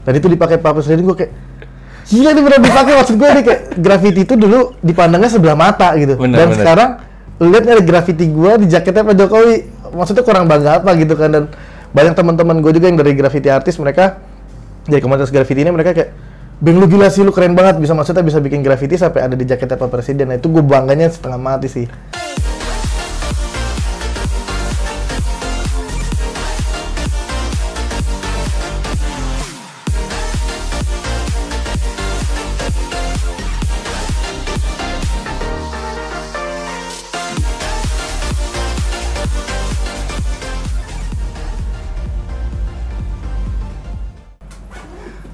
Dan itu dipakai Pak Presiden, gue kayak gila ini benar dipakai. Maksud gue nih kayak graffiti itu dulu dipandangnya sebelah mata gitu. Dan sekarang lu lihat ada graffiti gue di jaketnya Pak Jokowi. Maksudnya kurang bangga apa gitu kan. Dan banyak teman-teman gue juga yang dari graffiti artis, mereka dari komunitas graffiti ini, mereka kayak, Beng lu gila sih, lu keren banget, maksudnya bisa bikin graffiti sampai ada di jaketnya Pak Presiden. Nah itu gue bangganya setengah mati sih.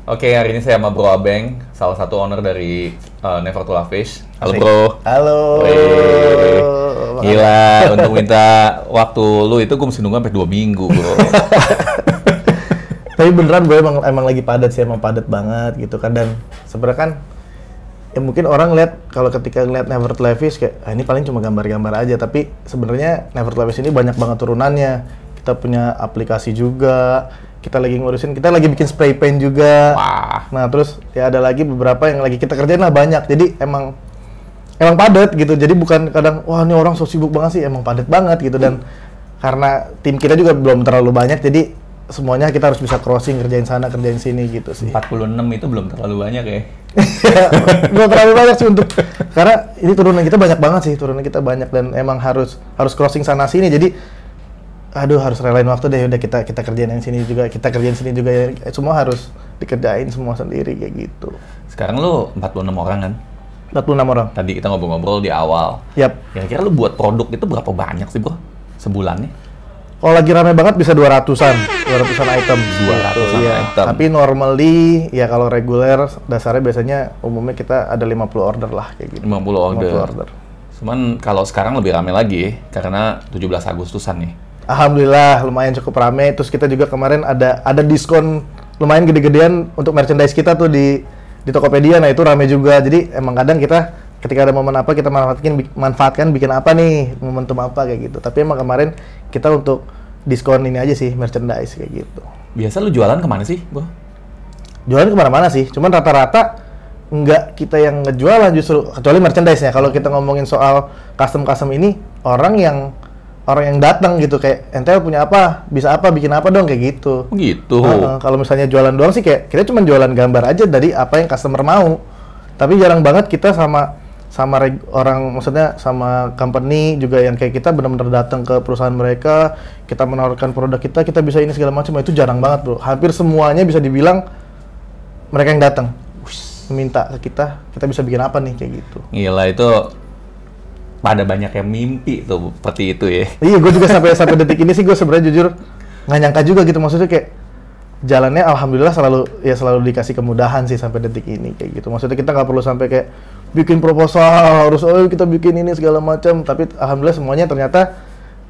Oke, hari ini saya sama Bro Abeng, salah satu owner dari Never to Love Fish. Halo Bro. Halo. Gila, untuk minta waktu lu itu gue mesti nunggu sampai 2 minggu Bro. Tapi beneran gue emang lagi padat sih, emang padat banget gitu kan. Dan sebenarnya kan, ya mungkin orang lihat kalau ketika ngeliat Never to Love Fish kayak, ini paling cuma gambar-gambar aja. Tapi sebenarnya Never to Love Fish ini banyak banget turunannya. Kita punya aplikasi juga. Kita lagi bikin spray paint juga. Wah. Nah terus ya ada lagi beberapa yang lagi kita kerjain lah, banyak. Jadi emang padat gitu. Jadi bukan kadang wah ini orang so sibuk banget sih, emang padat banget gitu. Dan karena tim kita juga belum terlalu banyak, jadi semuanya kita harus bisa crossing, kerjain sana kerjain sini gitu sih. 46 itu belum terlalu banyak ya. Belum terlalu banyak sih untuk, karena ini turunan kita banyak banget sih, dan emang harus crossing sana sini. Jadi aduh harus relain waktu deh, udah kita kerjain yang sini juga, ya, semua harus dikerjain semua sendiri kayak gitu. Sekarang lu 46 orang kan? 46 orang. Tadi kita ngobrol-ngobrol di awal. Yap. Kira-kira lu buat produk itu berapa banyak sih Bro? Sebulannya? Kalau lagi rame banget bisa 200-an item. 200-an iya. item. Tapi normally ya kalau reguler dasarnya biasanya umumnya kita ada 50 order lah kayak gitu. 50 order. Cuman kalau sekarang lebih rame lagi karena 17 Agustusan nih. Alhamdulillah lumayan cukup rame. Terus kita juga kemarin ada diskon lumayan gede-gedean untuk merchandise kita tuh di Tokopedia. Nah itu rame juga. Jadi emang kadang kita ketika ada momen apa kita manfaatkan bikin apa nih, momentum apa kayak gitu. Tapi emang kemarin kita untuk diskon ini aja sih, merchandise kayak gitu. Biasa lu jualan kemana sih, Bro? Jualan kemana-mana sih. Cuman rata-rata nggak kita yang ngejualan justru, kecuali merchandise-nya. Kalau kita ngomongin soal custom ini, orang yang datang gitu kayak NTL punya apa, bisa apa, bikin apa dong kayak gitu. Gitu. Kalau misalnya jualan doang sih kayak kita cuma jualan gambar aja dari apa yang customer mau. Tapi jarang banget kita sama orang, maksudnya sama company juga yang kayak kita benar-benar datang ke perusahaan mereka, kita menawarkan produk kita bisa ini segala macam. Itu jarang banget, Bro. Hampir semuanya bisa dibilang mereka yang datang meminta ke kita bisa bikin apa nih kayak gitu. Gila, itu pada banyak yang mimpi tuh seperti itu ya. Iya, gue juga sampai detik ini sih gue sebenarnya jujur nggak nyangka juga gitu, maksudnya kayak jalannya alhamdulillah selalu dikasih kemudahan sih sampai detik ini kayak gitu. Maksudnya kita nggak perlu sampai kayak bikin proposal harus kita bikin ini segala macam, tapi alhamdulillah semuanya ternyata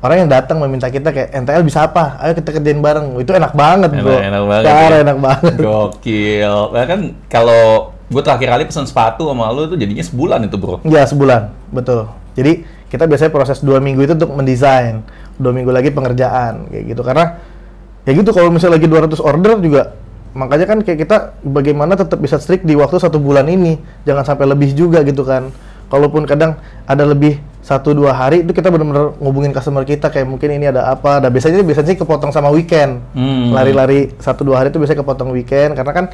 orang yang datang meminta kita kayak NTL bisa apa, ayo kita kerjain bareng. Itu enak banget, Bro. Enak banget. Gokil. Bahkan kalau gue terakhir kali pesan sepatu sama lu itu jadinya sebulan itu, Bro. Iya, sebulan. Betul. Jadi kita biasanya proses 2 minggu itu untuk mendesain, 2 minggu lagi pengerjaan kayak gitu. Karena ya gitu, kalau misalnya lagi 200 order juga, makanya kan kayak kita bagaimana tetap bisa strict di waktu 1 bulan ini, jangan sampai lebih juga gitu kan. Kalaupun kadang ada lebih 1-2 hari itu kita benar-benar ngubungin customer kita kayak mungkin ini ada apa. Dan biasanya sih kepotong sama weekend. Lari-lari 1-2 hari itu biasanya kepotong weekend, karena kan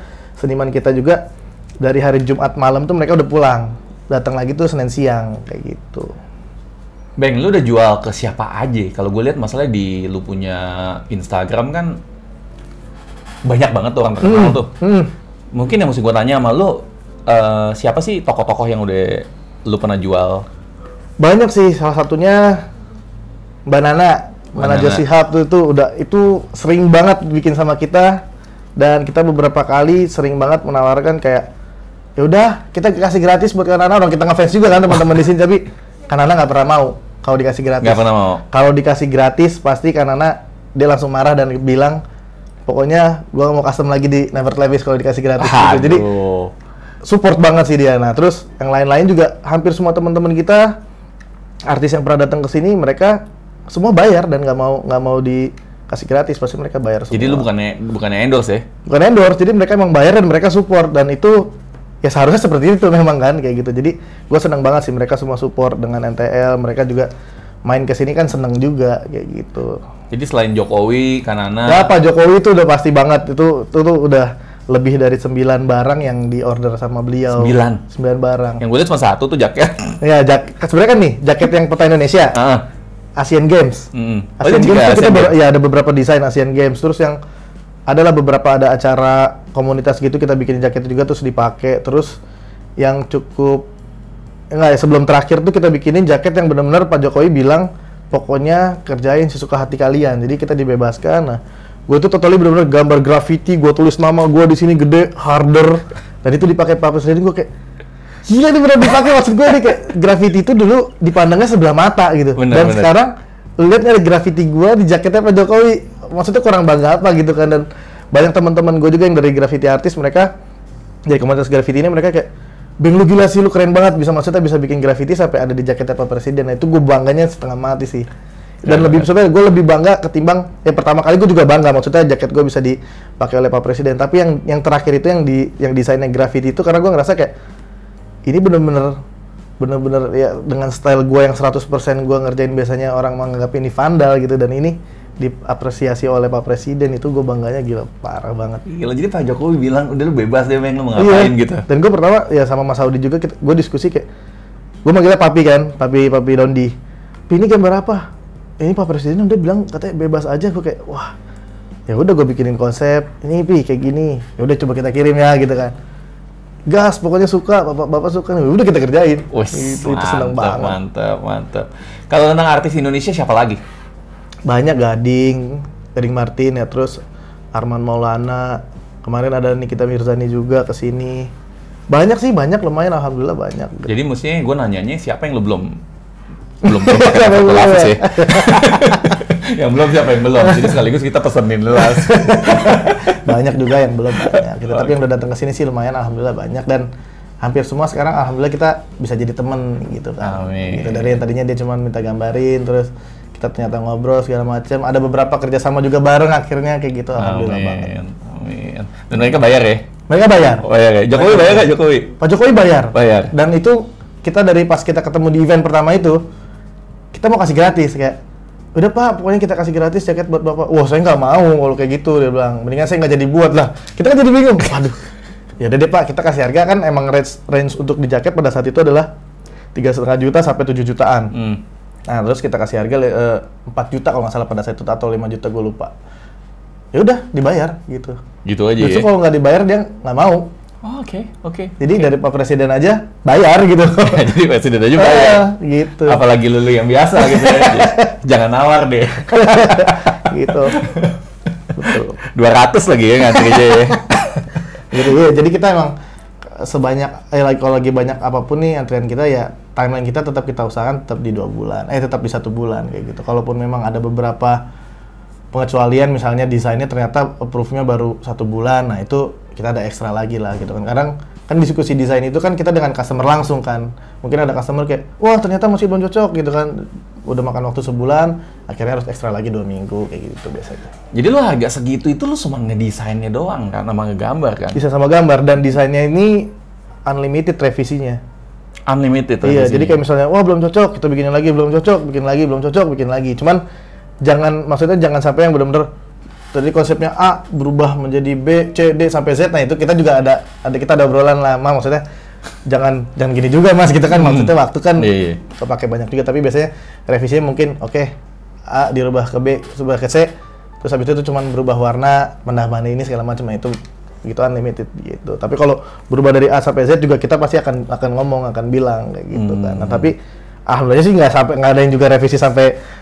seniman kita juga dari hari Jumat malam tuh mereka udah pulang. Datang lagi tuh Senin siang kayak gitu. Beng, lu udah jual ke siapa aja? Kalau gue lihat masalahnya di lu punya Instagram kan banyak banget tuh orang terkenal tuh. Mungkin yang mesti gue tanya sama lu, siapa sih tokoh-tokoh yang udah lu pernah jual? Banyak sih, salah satunya Mbak Nana Josihab itu sering banget bikin sama kita, dan kita beberapa kali sering banget menawarkan kayak ya udah kita kasih gratis buat Kak Nana. Orang kita ngefans juga kan teman-teman di sini, tapi Kak Nana nggak pernah mau kalau dikasih gratis. Nggak pernah mau. Kalau dikasih gratis pasti Kak Nana dia langsung marah dan bilang pokoknya gua mau custom lagi di Never to Love Fish kalau dikasih gratis gitu. Jadi support banget sih dia. Nah terus yang lain-lain juga hampir semua teman-teman kita artis yang pernah datang ke sini mereka semua bayar dan nggak mau kasih gratis, pasti mereka bayar semua. Jadi lu bukannya endorse ya? Bukan endorse, jadi mereka emang bayar dan mereka support, dan itu ya seharusnya seperti itu memang kan, kayak gitu. Jadi gue seneng banget sih mereka semua support dengan NTL, mereka juga main ke sini kan seneng juga kayak gitu. Jadi selain Jokowi, Kanana. Ya Pak Jokowi itu udah pasti banget, itu udah lebih dari 9 barang yang diorder sama beliau. 9 barang. Yang gue lihat cuma 1 tuh jaket. Ya, sebenarnya kan nih, jaket yang peta Indonesia. Asian Games. Asian Games itu kita ada beberapa desain Asian Games. Terus yang adalah beberapa ada acara komunitas gitu, kita bikin jaket juga terus dipakai. Terus yang cukup sebelum terakhir tuh kita bikinin jaket yang benar-benar Pak Jokowi bilang pokoknya kerjain sesuka hati kalian. Jadi kita dibebaskan. Nah, gue tuh totally benar-benar gambar graffiti, gue tulis nama gue di sini gede, harder. Dan itu dipakai Pak Presiden, gue kayak gila ini benar dipakai. Maksud gue nih kayak graffiti itu dulu dipandangnya sebelah mata gitu. Dan sekarang lu lihat ada graffiti gue di jaketnya Pak Jokowi. Maksudnya kurang bangga apa gitu kan. Dan banyak teman-teman gue juga yang dari graffiti artis, mereka jadi komunitas graffiti ini mereka kayak, Beng lu gila sih, lu keren banget bisa bikin graffiti sampai ada di jaketnya Pak Presiden. Nah itu gue bangganya setengah mati sih. Dan sebenarnya gue lebih bangga ketimbang pertama kali gue juga bangga, maksudnya jaket gue bisa dipakai oleh Pak Presiden. Tapi yang terakhir itu yang desainnya graffiti itu, karena gue ngerasa kayak ini bener-bener ya dengan style gue yang 100% gue ngerjain, biasanya orang menganggap ini vandal gitu, dan ini diapresiasi oleh Pak Presiden, itu gue bangganya gila parah banget. Gila, jadi Pak Jokowi bilang udah lu bebas deh Beng, lu mau ngapain gitu. Dan gue pertama ya sama Mas Audi juga, gue diskusi kayak, gue manggilnya Papi kan, Papi Dondi. Ini gambar apa? Ini Pak Presiden udah bilang katanya bebas aja. Gue kayak wah, ya udah gue bikinin konsep ini kayak gini, ya udah coba kita kirim ya gitu kan, gas pokoknya suka, bapak suka, udah kita kerjain. Itu seneng banget. Mantap. Kalau tentang artis Indonesia siapa lagi? Banyak, Gading Martin ya, terus Arman Maulana, kemarin ada Nikita Mirzani juga kesini. Banyak sih, lumayan, alhamdulillah banyak. Jadi mestinya gue nanyanya siapa yang lo belum pakai foto lapis ya? Yang belum siapa yang belum? Jadi sekaligus kita pesenin lah. Banyak juga yang belum banyak gitu. Tapi yang udah datang ke sini sih lumayan, alhamdulillah banyak, dan hampir semua sekarang alhamdulillah kita bisa jadi temen gitu kan. Amin. Gitu, dari yang tadinya dia cuma minta gambarin, terus kita ternyata ngobrol segala macam. Ada beberapa kerjasama juga bareng akhirnya kayak gitu, alhamdulillah banget. Amin. Dan mereka bayar ya? Mereka bayar. Bayar ya? Jokowi bayar nggak Jokowi? Pak Jokowi bayar. Bayar. Dan itu kita dari pas kita ketemu di event pertama itu, kita mau kasih gratis kayak, udah Pak, pokoknya kita kasih gratis jaket buat Bapak. Wah, saya nggak mau kalau kayak gitu, dia bilang. Mendingan saya nggak jadi buat lah. Kita kan jadi bingung. Waduh. Ya udah deh Pak, kita kasih harga kan, emang range untuk di jaket pada saat itu adalah 3,5 juta sampai 7 jutaan. Nah, terus kita kasih harga 4 juta kalau nggak salah pada saat itu, atau 5 juta gue lupa. Ya udah, dibayar gitu. Gitu aja. Justru ya? kalau nggak dibayar dia nggak mau. Oh, oke. Jadi dari Pak Presiden aja bayar gitu. Jadi Presiden aja bayar. Gitu. Apalagi lu yang biasa gitu ya. Jangan nawar deh. Gitu. Betul. 200 lagi ya ngantrinya ya. Gitu ya. Jadi kita emang sebanyak kalau lagi banyak apapun nih antrian kita, ya timeline kita tetap kita usahakan tetap di 2 bulan. Tetap di 1 bulan kayak gitu. Kalaupun memang ada beberapa pengecualian, misalnya desainnya ternyata approve-nya baru 1 bulan, nah itu kita ada ekstra lagi lah gitu kan. Kadang kan diskusi desain itu kan kita dengan customer langsung kan. Mungkin ada customer kayak, wah ternyata masih belum cocok gitu kan. Udah makan waktu sebulan, akhirnya harus ekstra lagi 2 minggu kayak gitu biasanya. Jadi lo harga segitu itu lo cuma ngedesainnya doang kan, sama ngegambar kan? Bisa sama gambar, dan desainnya ini unlimited revisinya. Unlimited revisinya? Iya, jadi kayak misalnya, wah belum cocok, kita bikin lagi, belum cocok, bikin lagi, belum cocok, bikin lagi. Cuman maksudnya jangan sampai yang benar-benar tadi konsepnya A berubah menjadi B, C, D sampai Z. Nah itu kita juga kita ada obrolan lama, maksudnya jangan gini juga Mas, kita kan maksudnya waktu kan kepake banyak juga, tapi biasanya revisinya mungkin A dirubah ke B, dirubah ke C, terus habis itu cuma berubah warna, menambah ini segala macam. Nah itu gitu unlimited gitu. Tapi kalau berubah dari A sampai Z juga kita pasti akan ngomong, akan bilang kayak gitu kan. Nah tapi alhamdulillah sih nggak ada yang juga revisi sampai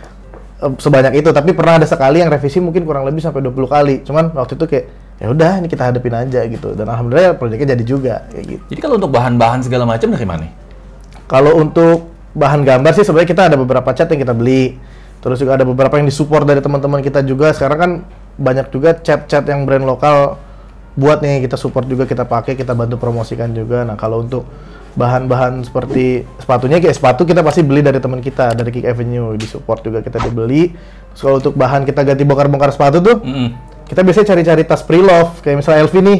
sebanyak itu, tapi pernah ada sekali yang revisi mungkin kurang lebih sampai 20 kali. Cuman waktu itu kayak ya udah ini kita hadapin aja gitu, dan alhamdulillah proyeknya jadi juga kayak gitu. Jadi kalau untuk bahan-bahan segala macam dari mana? Kalau untuk bahan gambar sih sebenarnya kita ada beberapa cat yang kita beli, terus juga ada beberapa yang disupport dari teman-teman kita juga. Sekarang kan banyak juga cat-cat yang brand lokal buat nih, kita support juga, kita pakai, kita bantu promosikan juga. Nah kalau untuk bahan-bahan seperti sepatunya, kayak sepatu kita pasti beli dari teman kita, dari Kick Avenue, di support juga kita dibeli. Terus kalau untuk bahan kita ganti bongkar-bongkar sepatu tuh, kita biasanya cari-cari tas pre-love, kayak misalnya LV nih,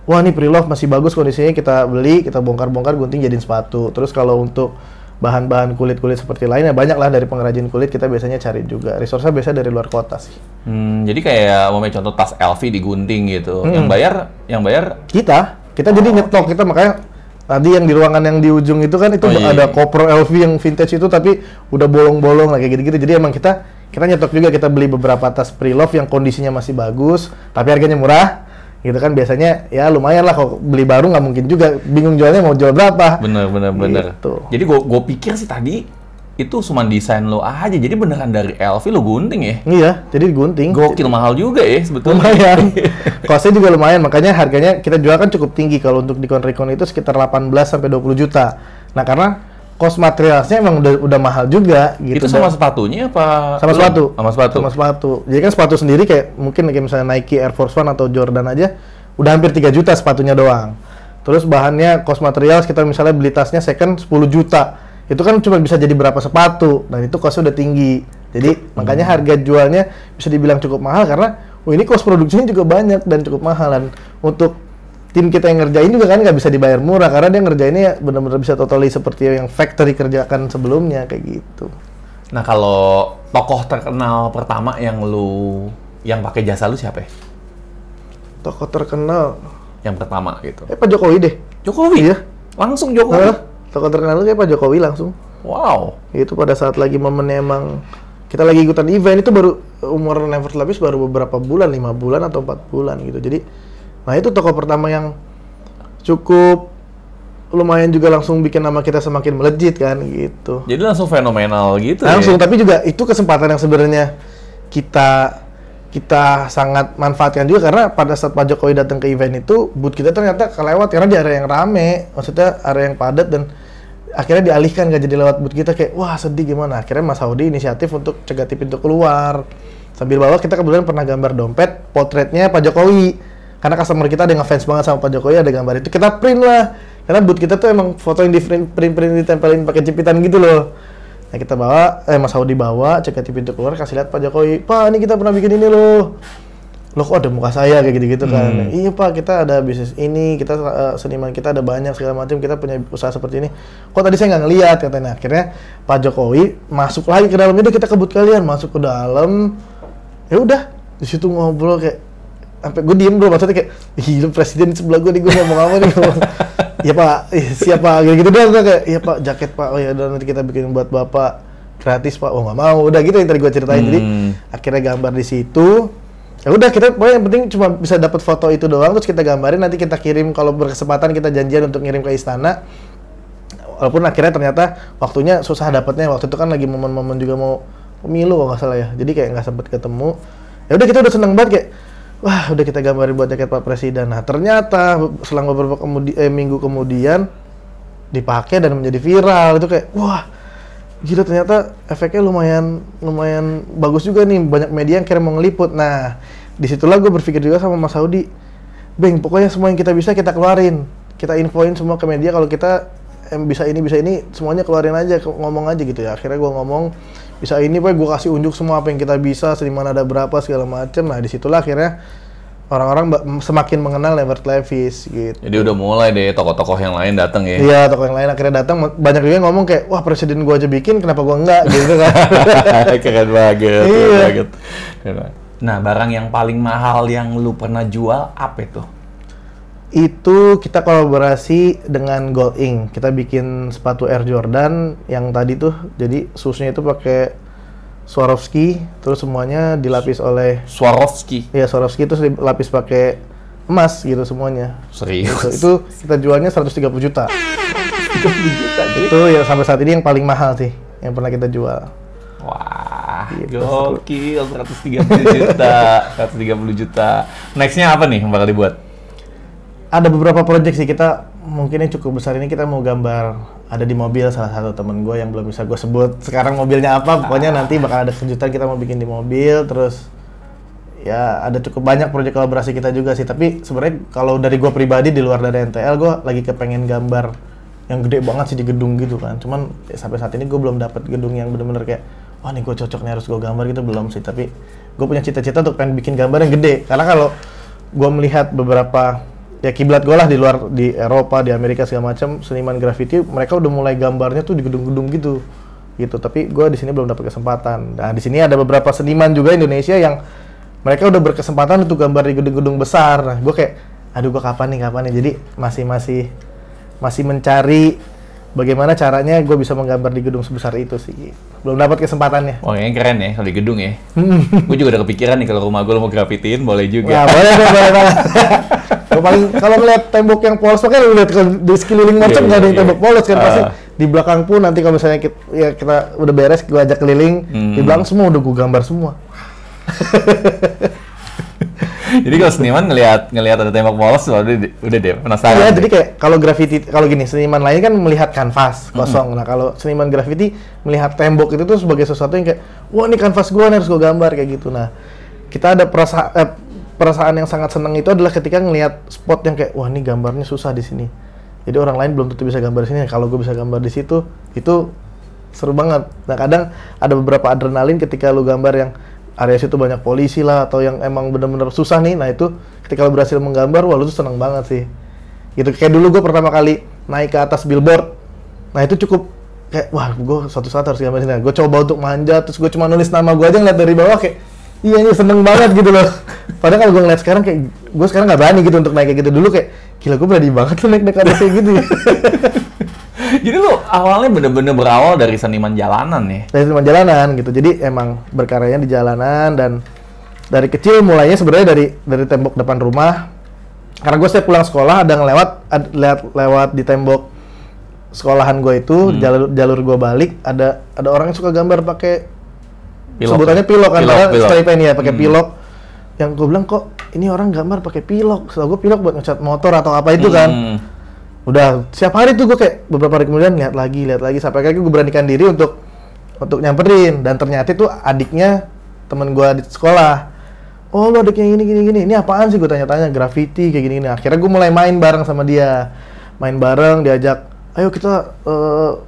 wah nih pre-love masih bagus kondisinya, kita beli, kita bongkar-bongkar, gunting jadiin sepatu. Terus kalau untuk bahan-bahan kulit-kulit seperti lainnya, banyak lah dari pengrajin kulit, kita biasanya cari juga. Resource-nya biasanya dari luar kota sih. Jadi kayak contoh tas LV digunting gitu, yang bayar Kita jadi nyetok, kita makanya tadi yang di ruangan yang di ujung itu kan itu ada kopro LV yang vintage itu tapi udah bolong-bolong lah kayak gitu-gitu. Jadi emang kita nyetok juga, kita beli beberapa tas pre-love yang kondisinya masih bagus, tapi harganya murah. Gitu kan biasanya ya lumayan lah, kalau beli baru nggak mungkin juga, bingung jualnya mau jual berapa. Bener. Gitu. Jadi gue pikir sih tadi itu cuma desain lo aja, jadi beneran dari LV lo gunting ya? Iya, jadi gunting. Gokil, mahal juga ya sebetulnya. Lumayan. Costnya juga lumayan, makanya harganya kita jual kan cukup tinggi. Kalau untuk Dicon Recon itu sekitar 18-20 juta. Nah karena cost materialnya emang udah mahal juga gitu. Itu sama sepatunya apa? Sama sepatu. Sama sepatu. Jadi kan sepatu sendiri kayak mungkin kayak misalnya Nike Air Force One atau Jordan aja udah hampir 3 juta sepatunya doang. Terus bahannya, cost material kita misalnya beli tasnya second 10 juta. Itu kan cuma bisa jadi berapa sepatu. Dan itu costnya udah tinggi. Jadi makanya harga jualnya bisa dibilang cukup mahal karena ini cost produksinya juga banyak dan cukup mahal. Dan untuk tim kita yang ngerjain juga kan nggak bisa dibayar murah karena dia ngerjainnya benar-benar bisa totally seperti yang factory kerjakan sebelumnya kayak gitu. Nah kalau tokoh terkenal pertama yang pakai jasa lu siapa ya? Tokoh terkenal yang pertama gitu. Pak Jokowi deh. Jokowi? Iya. Langsung Jokowi? Tokoh terkenal kayak Pak Jokowi langsung. Wow. Itu pada saat lagi momennya emang kita lagi ikutan event itu baru umur Never Lapis baru beberapa bulan, 5 bulan atau 4 bulan gitu. Jadi nah itu tokoh pertama yang cukup lumayan juga langsung bikin nama kita semakin melejit kan gitu. Jadi langsung fenomenal gitu langsung, ya? Tapi juga itu kesempatan yang sebenarnya kita sangat manfaatkan juga karena pada saat Pak Jokowi datang ke event itu, booth kita ternyata kelewat karena di area yang rame, maksudnya area yang padat dan akhirnya dialihkan nggak jadi lewat booth kita, kayak wah sedih gimana. Akhirnya Mas Saudi inisiatif untuk cegati pintu keluar. Sambil bawa kita kebetulan pernah gambar dompet, potretnya Pak Jokowi. Karena customer kita ada yang ngefans banget sama Pak Jokowi, ada gambar itu, kita print lah. Karena booth kita tuh emang foto yang di print ditempelin pakai jepitan gitu loh. Nah kita bawa, Mas Saudi bawa, cek di pintu keluar, kasih lihat Pak Jokowi, Pak ini kita pernah bikin ini loh. Loh kok ada muka saya kayak gitu-gitu kan. Iya Pak, kita ada bisnis ini, kita seniman kita ada banyak segala macam, kita punya usaha seperti ini. Kok tadi saya nggak ngeliat katanya. Akhirnya Pak Jokowi masuk lagi ke dalam, udah kita ke booth kalian, masuk ke dalam. Ya udah, di situ ngobrol kayak sampai gue diem bro, maksudnya kayak lu presiden di sebelah gue nih, gue ngomong apa nih. Ya Pak, siapa gitu doang kayak, iya Pak, jaket Pak, oh ya udah nanti kita bikin buat Bapak gratis Pak. Oh nggak mau, udah gitu yang tadi gue ceritain. Jadi akhirnya gambar di situ. Ya udah kita pokoknya yang penting cuma bisa dapat foto itu doang, terus kita gambarin, nanti kita kirim, kalau berkesempatan kita janjian untuk ngirim ke istana. Walaupun akhirnya ternyata waktunya susah dapatnya, waktu itu kan lagi momen-momen juga mau pemilu kalau nggak salah ya, jadi kayak nggak sempet ketemu. Ya udah kita udah seneng banget kayak, wah udah kita gambarin buat jaket Pak Presiden. Nah ternyata selang beberapa minggu kemudian dipakai dan menjadi viral. Itu kayak wah gila, ternyata efeknya lumayan bagus juga nih, banyak media yang kira mau ngeliput. Nah disitulah gue berpikir juga sama Mas Saudi, Beng pokoknya semua yang kita bisa kita keluarin, kita infoin semua ke media kalau kita bisa ini semuanya keluarin aja, ngomong aja gitu ya. Akhirnya gue ngomong bisa ini Pak, gue kasih unjuk semua apa yang kita bisa, seniman ada berapa segala macem. Nah disitulah akhirnya orang-orang semakin mengenal Never Lapis gitu. Jadi udah mulai deh tokoh-tokoh yang lain datang ya? Iya, tokoh yang lain akhirnya datang. Banyak juga yang ngomong kayak, wah presiden gua aja bikin, kenapa gua enggak? Gitu kan. Keren banget, iya. Keren banget. Nah, barang yang paling mahal yang lu pernah jual apa itu? Itu kita kolaborasi dengan Gold Ink. Kita bikin sepatu Air Jordan yang tadi tuh, jadi shoesnya itu pakai Swarovski, terus semuanya dilapis oleh Swarovski. Iya, Swarovski terus dilapis pakai emas gitu semuanya. Serius? Gitu. Itu kita jualnya 130 juta. 130 juta. Jadi itu ya sampai saat ini yang paling mahal sih yang pernah kita jual. Wah, gitu. Gokil, 130 juta. 130 juta. Nextnya apa nih yang bakal dibuat? Ada beberapa project sih, kita mungkin yang cukup besar ini kita mau gambar ada di mobil salah satu temen gue yang belum bisa gue sebut sekarang mobilnya apa, pokoknya nanti bakal ada kejutan, kita mau bikin di mobil. Terus ya ada cukup banyak proyek kolaborasi kita juga sih. Tapi sebenarnya kalau dari gue pribadi di luar dari NTL, gue lagi kepengen gambar yang gede banget sih di gedung gitu kan. Cuman ya, sampai saat ini gue belum dapat gedung yang bener-bener kayak wah nih gue cocok nih harus gue gambar gitu, belum sih. Tapi gue punya cita-cita untuk pengen bikin gambar yang gede. Karena kalau gue melihat beberapa ya kiblat gue lah di luar, di Eropa, di Amerika segala macam, seniman graffiti mereka udah mulai gambarnya tuh di gedung-gedung gitu. Tapi gue di sini belum dapat kesempatan. Nah di sini ada beberapa seniman juga Indonesia yang mereka udah berkesempatan untuk gambar di gedung-gedung besar. Nah gue kayak, aduh gue kapan nih. Jadi masih mencari bagaimana caranya gue bisa menggambar di gedung sebesar itu sih. Belum dapat kesempatannya. Oh yang keren ya kalau di gedung ya. Gue juga udah kepikiran nih kalau rumah gue mau grafitiin boleh juga. Ya boleh banget. Gue paling kalau ngeliat tembok yang polos, makanya lu lihat di sekeliling macam nggak ada yang tembok polos kan pasti. Di belakang pun nanti kalau misalnya kita udah beres, gue ajak keliling, di belakang semua udah gue gambar semua. Jadi kalau seniman ngelihat ada tembok polos, udah deh penasaran. Iya, jadi kayak kalau graffiti, kalau gini seniman lain kan melihat kanvas kosong. Nah kalau seniman graffiti melihat tembok itu tuh sebagai sesuatu yang kayak, wah ini kanvas gue harus gue gambar kayak gitu. Nah kita ada perasaan yang sangat senang itu adalah ketika ngelihat spot yang kayak, wah ini gambarnya susah di sini. Jadi orang lain belum tentu bisa gambar di sini. Kalau gue bisa gambar di situ, itu seru banget. Nah kadang ada beberapa adrenalin ketika lu gambar yang area situ banyak polisi lah, atau yang emang bener-bener susah nih. Nah itu ketika lu berhasil menggambar, wah lu tuh seneng banget sih. Gitu kayak dulu gue pertama kali naik ke atas billboard. Nah itu cukup kayak, wah gue suatu saat harus gambar sini. Gue coba untuk manjat, terus gue cuma nulis nama gue aja ngeliat dari bawah kayak, iya ini seneng banget gitu loh. Padahal kalau gue ngeliat sekarang kayak, gue sekarang nggak berani gitu untuk naik kayak gitu. Dulu kayak, gila gue berani banget tuh naik atas kayak gitu ya. Jadi lo awalnya bener-bener berawal dari seniman jalanan ya? Dari seniman jalanan gitu, jadi emang berkaryanya di jalanan. Dan dari kecil mulainya sebenarnya dari tembok depan rumah. Karena gue setiap pulang sekolah ada lewat di tembok sekolahan gue itu, jalur gue balik, ada orang yang suka gambar pakai sebutannya pilok kan, spray pen ya, pakai pilok. Yang gue bilang, kok ini orang gambar pakai pilok? Setahu gue pilok buat ngecat motor atau apa itu kan. Udah setiap hari tuh gue kayak beberapa hari kemudian lihat lagi sampai akhirnya gue beranikan diri untuk nyamperin. Dan ternyata itu adiknya temen gue di sekolah. Oh lo adiknya gini, ini apaan sih? Gue tanya-tanya, graffiti kayak gini. Akhirnya gue mulai main bareng sama dia, diajak, ayo kita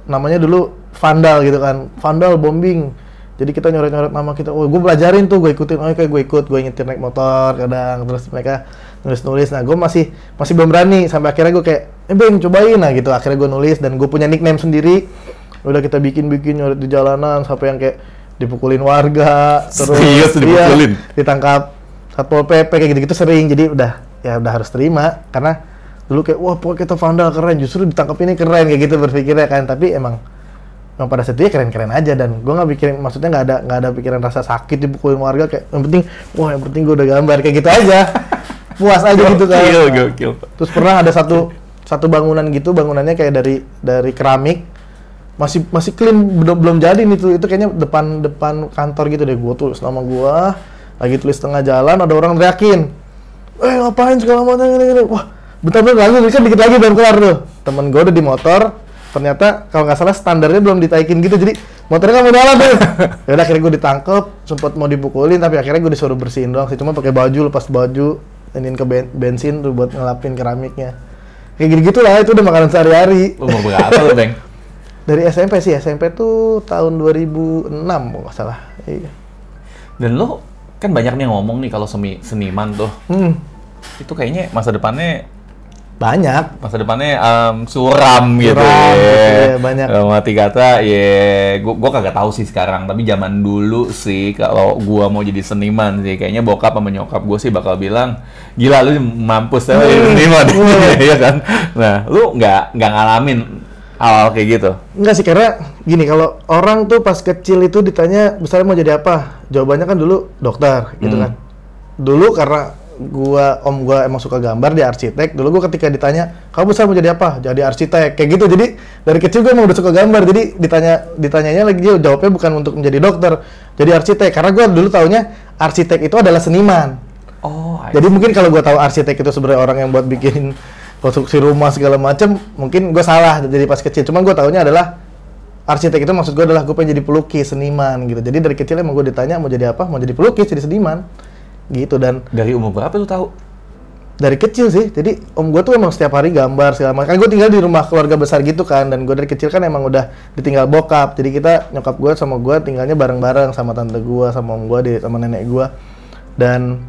namanya dulu vandal gitu kan, vandal bombing. Jadi kita nyoret-nyoret nama kita. Oh, gue belajarin tuh, gue ikutin. Oh, kayak gue nyetir naik motor kadang, terus mereka nulis-nulis. Nah, gue masih belum berani. Sampai akhirnya gue kayak, Bang, cobain. Nah, gitu. Akhirnya gue nulis dan gue punya nickname sendiri. Udah kita bikin nyoret di jalanan sampai yang kayak dipukulin warga, terus dipukulin. Ditangkap Satpol PP kayak gitu-gitu sering. Jadi udah harus terima karena dulu kayak wah pokoknya kita vandal keren, justru ditangkap ini keren kayak gitu berpikirnya kan. Tapi emang pada saat itu ya keren-keren aja, dan gue nggak pikirin, maksudnya nggak ada pikiran rasa sakit dipukulin warga, kayak yang penting gue udah gambar kayak gitu aja. Puas aja gitu kan. Gokil. Terus pernah ada satu bangunan gitu, bangunannya kayak dari keramik, masih clean, belum jadi nih. Itu kayaknya depan kantor gitu deh. Gue tulis nama gue, lagi tulis tengah jalan, ada orang teriakin, ngapain segala macam gini. Wah, bentar-bentar lagi kan dikit lagi belum kelar tuh. Temen gue udah di motor, ternyata kalau nggak salah standarnya belum ditaikin gitu, jadi motornya nggak mau jalan tuh. Ya udah akhirnya gue ditangkep, sempat mau dipukulin, tapi akhirnya gue disuruh bersihin doang sih, cuma pakai baju, lepas baju, iniin ke bensin tuh buat ngelapin keramiknya. Kayak gitu lah, itu udah makanan sehari-hari. Umur berapa lo, Bang? Dari SMP sih, SMP tuh tahun 2006 kalau nggak salah. Iya. Dan lo kan banyak nih ngomong nih kalau seniman tuh, itu kayaknya masa depannya banyak. Masa depannya suram gitu ya. Banyak. Mati kata ya, gua kagak tahu sih sekarang, tapi zaman dulu sih kalau gua mau jadi seniman sih kayaknya bokap sama nyokap gua sih bakal bilang, gila lu mampus ya jadi seniman. Iya kan. Nah, lu nggak ngalamin hal kayak gitu? Enggak sih, karena gini, kalau orang tuh pas kecil itu ditanya misalnya mau jadi apa, jawabannya kan dulu dokter gitu kan. Dulu karena om gua emang suka gambar, dia arsitek. Dulu gua ketika ditanya, kamu besar mau jadi apa? Jadi arsitek, kayak gitu. Jadi dari kecil gua emang udah suka gambar. Jadi ditanyanya lagi, dia jawabnya bukan untuk menjadi dokter, jadi arsitek. Karena gua dulu taunya arsitek itu adalah seniman. Oh, jadi mungkin kalau gua tahu arsitek itu sebenarnya orang yang buat bikin konstruksi rumah segala macam, mungkin gua salah jadi pas kecil. Cuman gua taunya adalah arsitek itu, maksud gua adalah gua pengen jadi pelukis, seniman gitu. Jadi dari kecil emang gua ditanya mau jadi apa? Mau jadi pelukis, jadi seniman. gitu. Dan Dari umur berapa lu tahu? dari kecil sih, jadi om gue tuh emang setiap hari gambar segala macam. Kan gue tinggal di rumah keluarga besar gitu kan, dan gue dari kecil kan emang udah ditinggal bokap. Jadi kita nyokap gue sama gue tinggalnya bareng-bareng sama tante gue, sama om gue, sama nenek gue. Dan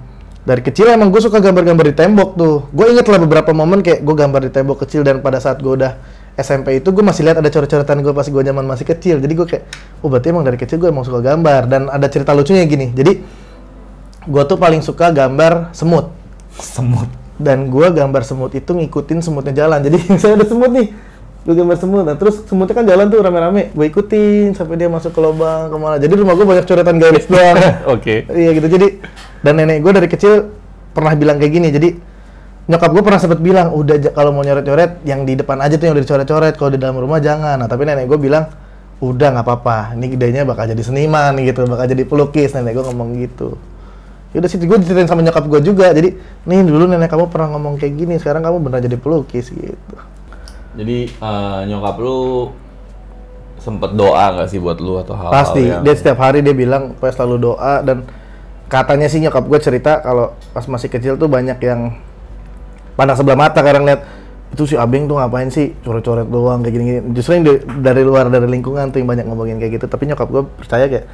dari kecil emang gue suka gambar-gambar di tembok tuh. Gue inget lah beberapa momen kayak gue gambar di tembok kecil, dan pada saat gue udah SMP itu gue masih lihat ada coret-coretan gue pas gue zaman masih kecil. Jadi gue kayak, oh berarti emang dari kecil gue emang suka gambar. Dan ada cerita lucunya gini. Jadi gue tuh paling suka gambar semut. Semut. Dan gue gambar semut itu ngikutin semutnya jalan. Jadi misalnya ada semut nih, gue gambar semut. Nah terus semutnya kan jalan tuh rame-rame, gue ikutin sampai dia masuk ke lubang kemana. Jadi rumah gue banyak coretan garis doang. Oke. Iya gitu. Jadi dan nenek gue dari kecil pernah bilang kayak gini. Jadi nyokap gue pernah sempet bilang, udah kalau mau nyoret-nyoret yang di depan aja tuh yang udah dicoret-coret. Kalau di dalam rumah jangan. Nah tapi nenek gue bilang, udah nggak apa-apa. Ini gedenya bakal jadi seniman gitu, bakal jadi pelukis. Nenek gue ngomong gitu. Ya udah sih, gue diceritain sama nyokap gue juga. Jadi nih dulu nenek kamu pernah ngomong kayak gini, sekarang kamu benar jadi pelukis gitu. Jadi nyokap lu sempet doa nggak sih buat lu atau hal-hal Pasti, yang... dia setiap hari dia bilang pokoknya selalu doa. Dan katanya sih nyokap gue cerita kalau pas masih kecil tuh banyak yang pandang sebelah mata kadang lihat itu si Abeng tuh ngapain sih coret-coret doang kayak gini-gini. Justru yang dari luar, dari lingkungan tuh yang banyak ngomongin kayak gitu. Tapi nyokap gue percaya kayak,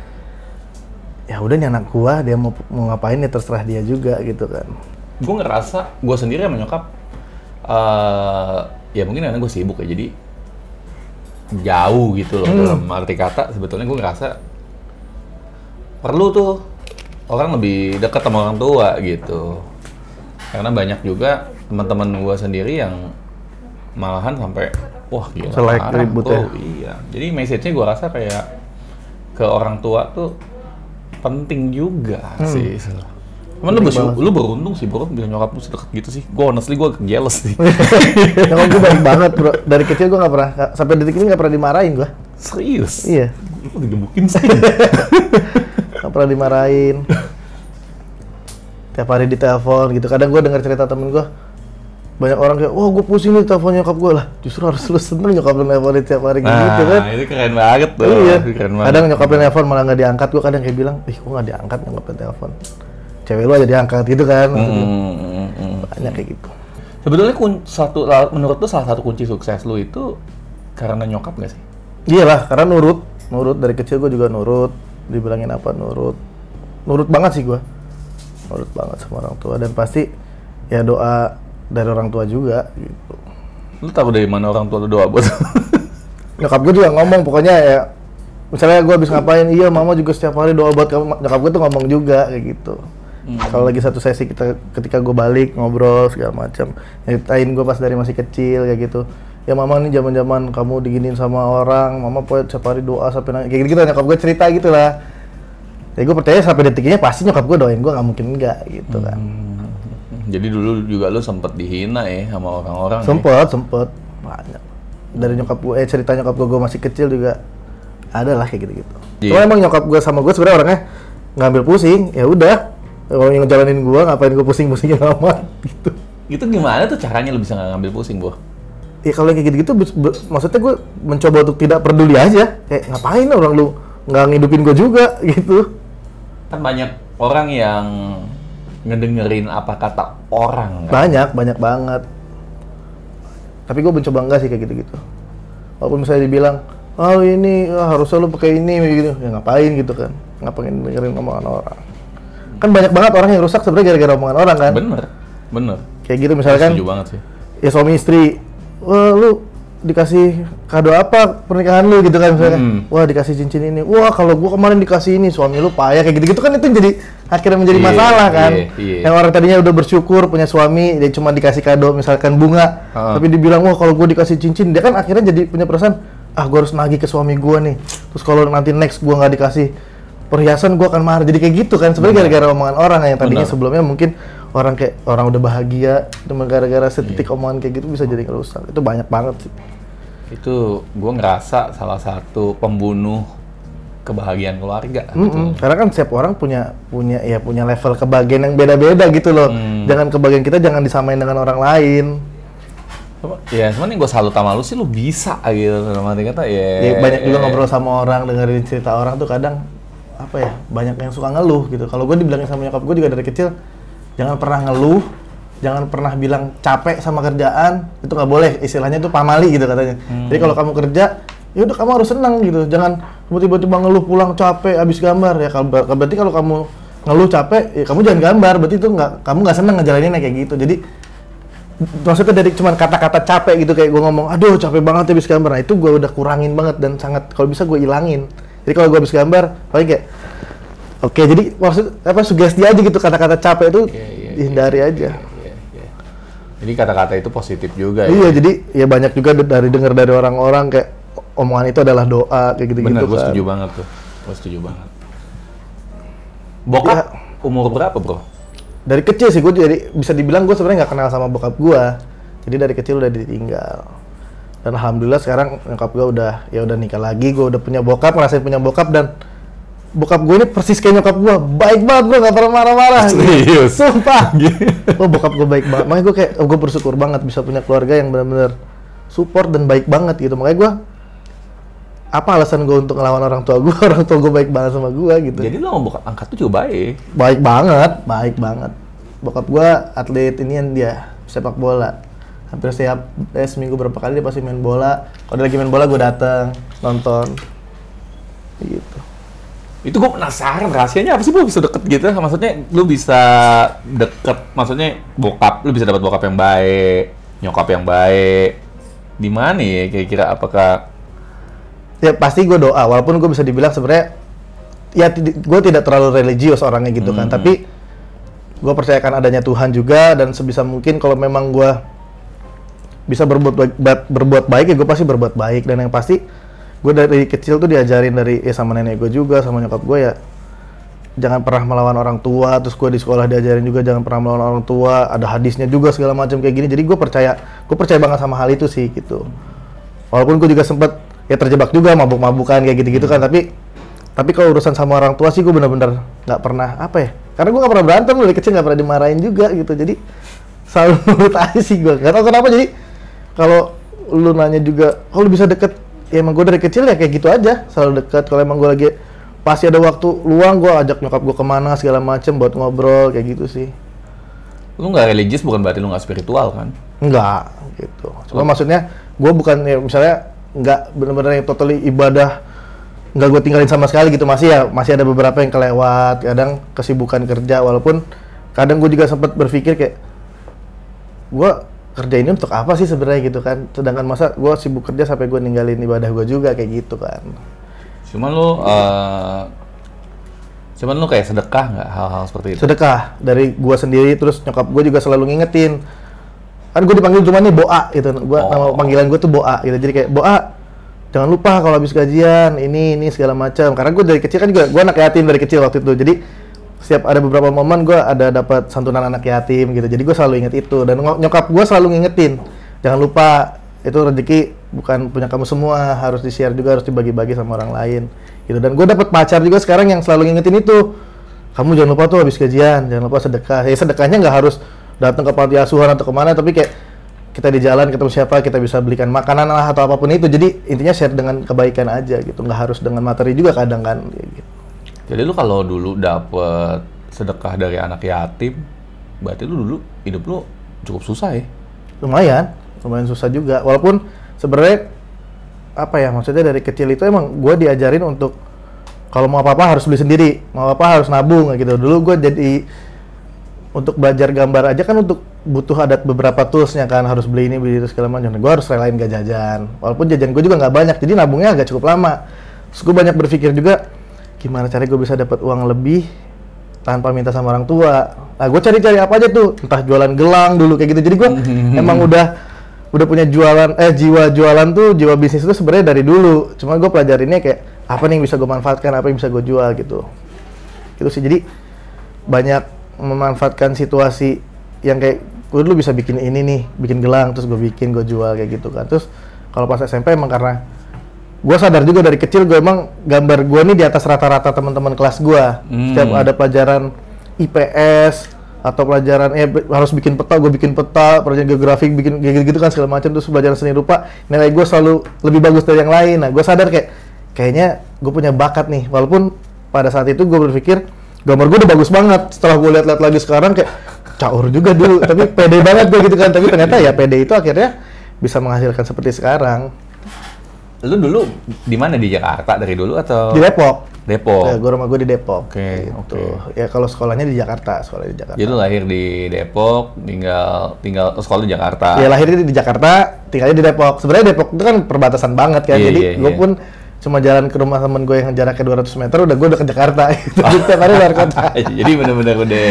ya udah nih anak gua, dia mau ngapain ya terserah dia juga gitu kan. Gue ngerasa, gue sendiri sama nyokap, ya mungkin karena gue sibuk ya, jadi jauh gitu loh dalam arti kata. Sebetulnya gue ngerasa perlu tuh orang lebih dekat sama orang tua gitu. Karena banyak juga teman-teman gue sendiri yang malahan sampai, wah gila Selek ribut ya. Iya, jadi message-nya gue rasa kayak ke orang tua tuh penting juga sih. Cuman lu beruntung sih bro, bilang nyokap lu sedekat gitu sih. Gue honestly gue jealous sih. Nyokap gue baik banget bro. Dari kecil gue nggak pernah, sampai detik ini nggak pernah dimarahin gue. Serius? Iya. Lu digebukin sih. Nggak pernah dimarahin. Tiap hari ditelepon gitu. Kadang gue dengar cerita temen gue, banyak orang kayak, wah gue pusing nih telepon nyokap gue lah. Justru harus lu seneng nyokap lu nelfonin tiap hari gitu kan. Nah, itu keren banget tuh. Iya. Keren banget. Kadang nyokap lu nelfon malah nggak diangkat, gue kadang kayak bilang, ih kok nggak diangkat nyokapnya telepon. Cewek lu aja diangkat gitu kan. Banyak kayak gitu. Sebetulnya menurut lu salah satu kunci sukses lu itu karena nyokap gak sih? Iyalah, karena nurut dari kecil gue juga nurut, dibilangin apa nurut banget sih gue, nurut banget sama orang tua. Dan pasti ya doa dari orang tua juga gitu. Lu tahu dari mana orang tua lu doa buat? Nyokap gue juga ngomong, pokoknya ya misalnya gue habis ngapain, iya mama juga setiap hari doa buat kamu. Nyokap gue tuh ngomong juga kayak gitu. Kalau lagi satu sesi ketika gue balik ngobrol segala macam, nyeritain gue pas dari masih kecil kayak gitu. Ya mama nih zaman kamu diginiin sama orang, mama pokoknya setiap hari doa sampai nangis kayak gitu. Nyokap gue cerita gitu lah. Ya gue percaya sampai detiknya pasti nyokap gue doain gue, nggak mungkin enggak gitu kan. Jadi dulu juga lu sempet dihina ya sama orang-orang. Sempet banyak. Dari nyokap gue, cerita nyokap gue masih kecil juga ada lah kayak gitu-gitu. Cuma emang nyokap gue sama gue sebenarnya orangnya ngambil pusing, ya udah. Kalau yang ngejalanin gue, ngapain gue pusing-pusingin amat gitu. Itu gimana tuh caranya lu bisa nggak ngambil pusing, Bu? Ya kalau kayak gitu-gitu, maksudnya gue mencoba untuk tidak peduli aja. Kayak ngapain orang lu nggak ngidupin gue juga gitu. Kan banyak orang yang ngedengerin apa kata orang kan? Banyak banget. Tapi gue mencoba enggak sih kayak gitu-gitu. Walaupun misalnya dibilang, oh ini harusnya lu pakai ini gitu, ya ngapain gitu kan? Ngapain dengerin omongan orang? Kan banyak banget orang yang rusak sebenarnya gara-gara omongan orang kan? Bener. Kayak gitu misalkan. Setuju banget sih. Ya suami istri, wah lu dikasih kado apa pernikahan lu gitu kan misalnya. Wah dikasih cincin ini. Wah kalau gua kemarin dikasih ini, suami lu payah kayak gitu-gitu kan, itu jadi akhirnya menjadi masalah kan. Yang orang tadinya udah bersyukur punya suami, dia cuma dikasih kado misalkan bunga, tapi dibilang wah kalau gua dikasih cincin, dia kan akhirnya jadi punya perasaan, gua harus nagih ke suami gua nih. Terus kalau nanti next gua nggak dikasih perhiasan, gua akan marah. Jadi kayak gitu kan sebenarnya gara-gara omongan orang yang tadinya sebelumnya mungkin orang udah bahagia, cuma gara-gara setitik omongan kayak gitu bisa jadi ngerusak. Itu banyak banget sih. Itu gue ngerasa salah satu pembunuh kebahagiaan keluarga. Karena kan setiap orang punya level kebahagiaan yang beda-beda gitu loh. Jangan kebahagiaan kita jangan disamain dengan orang lain. Ya, cuman yang gue salut sama lu sih, lu bisa gitu. Dalam arti kata ya. Banyak juga ngobrol sama orang, dengerin cerita orang tuh kadang apa ya, banyak yang suka ngeluh gitu. Kalau gue dibilangin sama nyokap gue juga dari kecil, jangan pernah ngeluh, jangan pernah bilang capek sama kerjaan, itu nggak boleh, istilahnya itu pamali gitu katanya. Jadi kalau kamu kerja, ya udah kamu harus senang gitu, jangan tiba-tiba ngeluh pulang capek habis gambar ya. Berarti kalau kamu ngeluh capek, ya kamu jangan gambar, berarti itu kamu nggak senang ngejalaninnya kayak gitu. Jadi maksudnya dari cuman kata-kata capek gitu, kayak gue ngomong, aduh capek banget habis gambar, nah itu gue udah kurangin banget dan sangat kalau bisa gue ilangin. Jadi kalau gue habis gambar, paling kayak oke, jadi maksud apa, sugesti aja gitu, kata-kata capek itu dihindari aja. Jadi kata-kata itu positif juga Iya, jadi ya banyak juga dari dengar dari orang-orang kayak omongan itu adalah doa kayak gitu-gitu. Bener, gue setuju banget tuh. Gue setuju banget. Bokap umur berapa, bro? Dari kecil sih gue, jadi bisa dibilang gue sebenarnya nggak kenal sama bokap gue. Jadi dari kecil udah ditinggal. Dan alhamdulillah sekarang nyokap gue udah nikah lagi, gue udah punya bokap, ngerasain punya bokap, dan bokap gue ini persis kayak nyokap gue, baik banget bro, nggak pernah marah-marah. Serius? Sumpah. Oh, bokap gue baik banget. Makanya gue kayak, gue bersyukur banget bisa punya keluarga yang benar-benar support dan baik banget gitu. Makanya gue, apa alasan gue untuk ngelawan orang tua gue? Orang tua gue baik banget sama gue gitu. Jadi lo sama bokap angkat tuh juga baik? Baik banget. Bokap gue atlet inian, dia sepak bola. Hampir setiap seminggu berapa kali dia pasti main bola. Kalau dia lagi main bola gue datang nonton. Gitu. Itu gue penasaran, rahasianya apa sih lu bisa deket gitu? Maksudnya lu bisa deket, maksudnya bokap, lu bisa dapat bokap yang baik, nyokap yang baik. Di mana ya kira-kira, apakah? Ya pasti gue doa, walaupun gue bisa dibilang sebenarnya ya gue tidak terlalu religius orangnya gitu kan, tapi gue percayakan adanya Tuhan juga, dan sebisa mungkin kalau memang gue bisa berbuat baik ya gue pasti berbuat baik. Dan yang pasti gue dari kecil tuh diajarin dari sama nenek gue juga, sama nyokap gue ya, jangan pernah melawan orang tua. Terus gue di sekolah diajarin juga jangan pernah melawan orang tua, ada hadisnya juga segala macam kayak gini. Jadi gue percaya banget sama hal itu sih gitu. Walaupun gue juga sempet ya terjebak juga mabuk-mabukan kayak gitu-gitu kan, tapi kalau urusan sama orang tua sih gue bener-bener nggak pernah apa ya, karena gue nggak pernah berantem dari kecil, nggak pernah dimarahin juga gitu. Jadi selalu nurut aja sih gue, nggak tahu kenapa. Jadi kalau lu nanya juga, oh lu bisa deket, ya emang gue dari kecil ya kayak gitu aja, selalu deket. Kalau emang gue lagi pasti ada waktu luang, gue ajak nyokap gue kemana segala macem buat ngobrol kayak gitu sih. Lu nggak religius bukan berarti lu nggak spiritual kan? Enggak gitu. Cuma maksudnya gue bukan ya, misalnya nggak benar-benar yang totally ibadah, nggak gue tinggalin sama sekali gitu. Masih ada beberapa yang kelewat, kadang kesibukan kerja. Walaupun kadang gue juga sempat berpikir kayak, gue kerja ini untuk apa sih sebenarnya gitu kan, sedangkan masa gue sibuk kerja sampai gue ninggalin ibadah gue juga kayak gitu kan. Cuman lu kayak sedekah nggak hal-hal seperti itu? Sedekah dari gue sendiri, terus nyokap gue juga selalu ngingetin. Kan gue dipanggil cuma nih Boa gitu, nama panggilan gue tuh Boa gitu. Jadi kayak, Boa jangan lupa kalau habis gajian ini segala macam. Karena gue dari kecil kan juga, gue anak yatim dari kecil waktu itu. Jadi setiap ada beberapa momen gue ada dapat santunan anak yatim gitu. Jadi gue selalu inget itu, dan nyokap gue selalu ngingetin, jangan lupa itu rezeki bukan punya kamu semua, harus di-share juga, harus dibagi-bagi sama orang lain gitu. Dan gue dapat pacar juga sekarang yang selalu ngingetin itu, kamu jangan lupa tuh habis gajian, jangan lupa sedekah. Ya sedekahnya nggak harus datang ke panti asuhan atau kemana, tapi kayak kita di jalan ketemu siapa, kita bisa belikan makanan lah atau apapun itu. Jadi intinya share dengan kebaikan aja gitu, nggak harus dengan materi juga kadang kan gitu. Jadi lu kalau dulu dapet sedekah dari anak yatim, berarti lu dulu hidup lu cukup susah ya? Lumayan susah juga. Walaupun sebenarnya apa ya, maksudnya dari kecil itu emang gue diajarin untuk kalau mau apa-apa harus beli sendiri, mau apa harus nabung gitu. Dulu gue jadi untuk belajar gambar aja kan untuk butuh ada beberapa toolsnya kan, harus beli ini beli itu segala macam. Gue harus relain gak jajan, walaupun jajan gue juga nggak banyak, jadi nabungnya agak cukup lama. Terus gue banyak berpikir juga, gimana cara gue bisa dapat uang lebih tanpa minta sama orang tua. Nah gue cari-cari apa aja tuh, entah jualan gelang dulu kayak gitu. Jadi gue emang udah punya jiwa jualan tuh, jiwa bisnis itu sebenarnya dari dulu. Cuma gue pelajarinnya kayak apa nih yang bisa gue manfaatkan, apa yang bisa gue jual gitu. Gitu sih. Jadi banyak memanfaatkan situasi yang kayak gue dulu bisa bikin ini nih, bikin gelang, terus gue jual kayak gitu kan. Terus kalau pas SMP emang karena gue sadar juga dari kecil, gue emang gambar gue nih di atas rata-rata teman-teman kelas gue. Setiap ada pelajaran IPS atau pelajaran harus bikin peta, gue bikin peta, pelajaran geografi bikin gitu kan segala macam. Terus pelajaran seni rupa, nilai gue selalu lebih bagus dari yang lain. Nah gue sadar kayaknya gue punya bakat nih, walaupun pada saat itu gue berpikir gambar gue udah bagus banget. Setelah gue lihat-lihat lagi sekarang kayak caur juga dulu, tapi pede banget gue gitu kan. Tapi ternyata ya pede itu akhirnya bisa menghasilkan seperti sekarang. Lu dulu di mana, di Jakarta dari dulu atau? Di Depok. Depok. Ya, rumah gue di Depok. Oke, gitu. oke. Ya kalau sekolahnya di Jakarta, sekolah di Jakarta. Jadi lu lahir di Depok, tinggal sekolah di Jakarta. Ya lahirnya di Jakarta, tinggalnya di Depok. Sebenarnya Depok itu kan perbatasan banget kan. Jadi gue pun cuma jalan ke rumah temen gue yang jaraknya 200 meter, gue udah ke Jakarta. Jadi tiap hari luar kota. Jadi bener-bener udah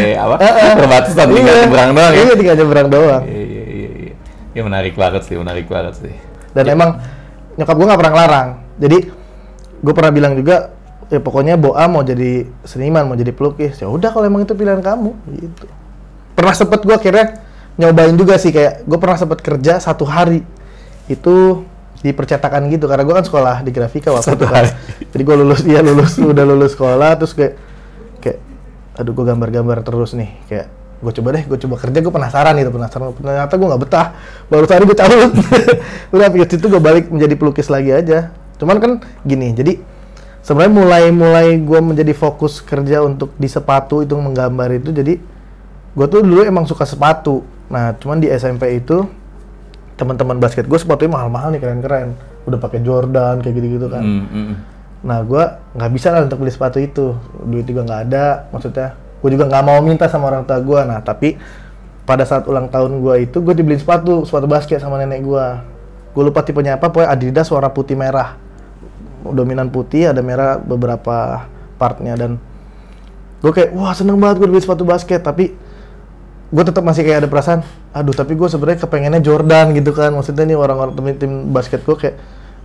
perbatasan, tinggal nyebrang doang ya? Iya, tinggal nyebrang doang. Iya. Ya menarik banget sih. Dan emang nyokap gue nggak pernah ngelarang. Jadi gue pernah bilang juga, ya pokoknya Boa mau jadi seniman, mau jadi pelukis. Ya udah kalau emang itu pilihan kamu, gitu. Pernah sempet gue akhirnya nyobain juga sih, kayak gue pernah sempet kerja 1 hari itu di percetakan gitu, karena gue kan sekolah di grafika waktu itu kan. Jadi gue udah lulus sekolah, terus kayak aduh gue gambar-gambar terus nih, kayak gue coba kerja, gue penasaran, ternyata gue nggak betah, baru tadi gue cabut. Udah pikir situ gue balik menjadi pelukis lagi aja. Cuman kan gini, jadi sebenarnya mulai gue menjadi fokus kerja untuk di sepatu itu, menggambar itu, jadi gue tuh dulu emang suka sepatu. Nah cuman di SMP itu teman-teman basket gue sepatunya mahal-mahal nih, keren-keren, udah pakai Jordan kayak gitu-gitu kan. Nah gue nggak bisa lah untuk beli sepatu itu, duit juga nggak ada, maksudnya gue juga nggak mau minta sama orang tua gue. Nah tapi pada saat ulang tahun gue itu gue dibeliin sepatu basket sama nenek gue. Gue lupa tipenya apa, pokoknya Adidas warna putih merah, dominan putih, ada merah beberapa partnya. Dan gue kayak wah seneng banget gue dibeliin sepatu basket, tapi gue tetap masih kayak ada perasaan, aduh tapi gue sebenarnya kepengennya Jordan gitu kan. Maksudnya nih orang-orang tim basket gue kayak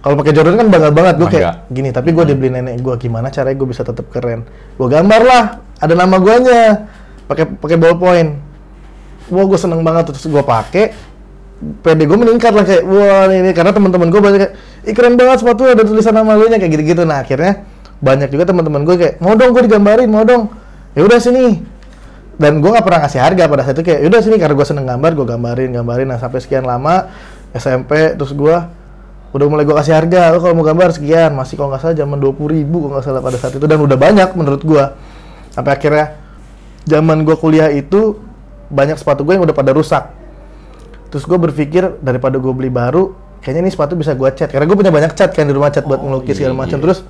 kalau pakai Jordan kan bangga banget, gue kayak gini, tapi gue dibeli nenek gue, gimana caranya gue bisa tetap keren? Gue gambar lah, ada nama guanya, pakai ballpoint. Wah gue seneng banget, terus gue pakai, PD gue meningkat lah, kayak wah ini karena teman-teman gue banyak kayak, ih keren banget sepatu ada tulisan nama lu nya kayak gitu-gitu. Nah akhirnya banyak juga teman-teman gue kayak, mau dong gue digambarin, mau dong, ya udah sini. Dan gue nggak pernah ngasih harga pada saat itu, kayak yaudah sini, karena gue seneng gambar, gue gambarin. Nah sampai sekian lama SMP, terus gue udah mulai gue kasih harga, lo kalau mau gambar sekian, masih kalau nggak salah zaman 20.000 kalau nggak salah pada saat itu, dan udah banyak menurut gue. Sampai akhirnya zaman gue kuliah itu banyak sepatu gue yang udah pada rusak. Terus gue berpikir daripada gue beli baru, kayaknya ini sepatu bisa gue cat, karena gue punya banyak cat kan di rumah, cat buat ngelukis segala macam. Terus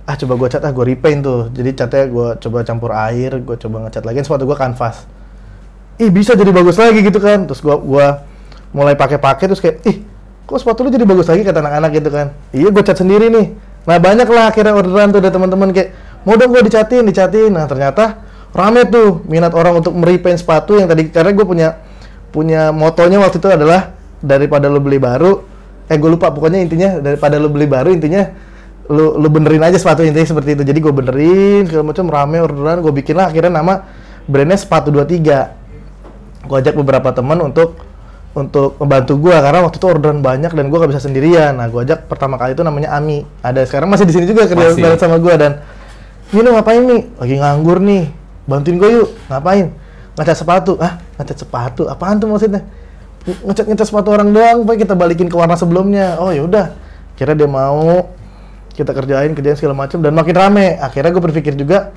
coba gue cat, gue repaint tuh. Jadi catnya gue coba campur air, gue coba ngecat lagi. Sepatu gue kanvas. Bisa jadi bagus lagi gitu kan. Terus gue mulai pakai terus kayak, kok sepatu lu jadi bagus lagi, kata anak-anak gitu kan. Iya, gue cat sendiri nih. Nah banyak lah akhirnya orderan tuh dari teman-teman kayak, mau dong gue dicatin. Nah ternyata rame tuh minat orang untuk merepaint sepatu yang tadi, karena gue punya motonya waktu itu adalah daripada lu beli baru, gue lupa pokoknya intinya, daripada lu beli baru intinya lu benerin aja sepatu, intinya seperti itu. Jadi gue benerin segala macam, rame orderan, gue bikin lah akhirnya nama brandnya Sepatu 23. Gue ajak beberapa teman untuk membantu gue, karena waktu itu orderan banyak dan gue gak bisa sendirian. Nah gue ajak pertama kali itu namanya Ami, ada sekarang masih di sini juga kerja bareng sama gue. Dan ini lu ngapain nih? Lagi nganggur nih, bantuin gue yuk. Ngapain? Ngecat sepatu. Ngecat sepatu? Apaan tuh maksudnya? Ngecat sepatu orang doang, Pak, kita balikin ke warna sebelumnya. Oh yaudah, kira dia mau, kita kerjain segala macam, dan makin rame. Akhirnya gue berpikir juga,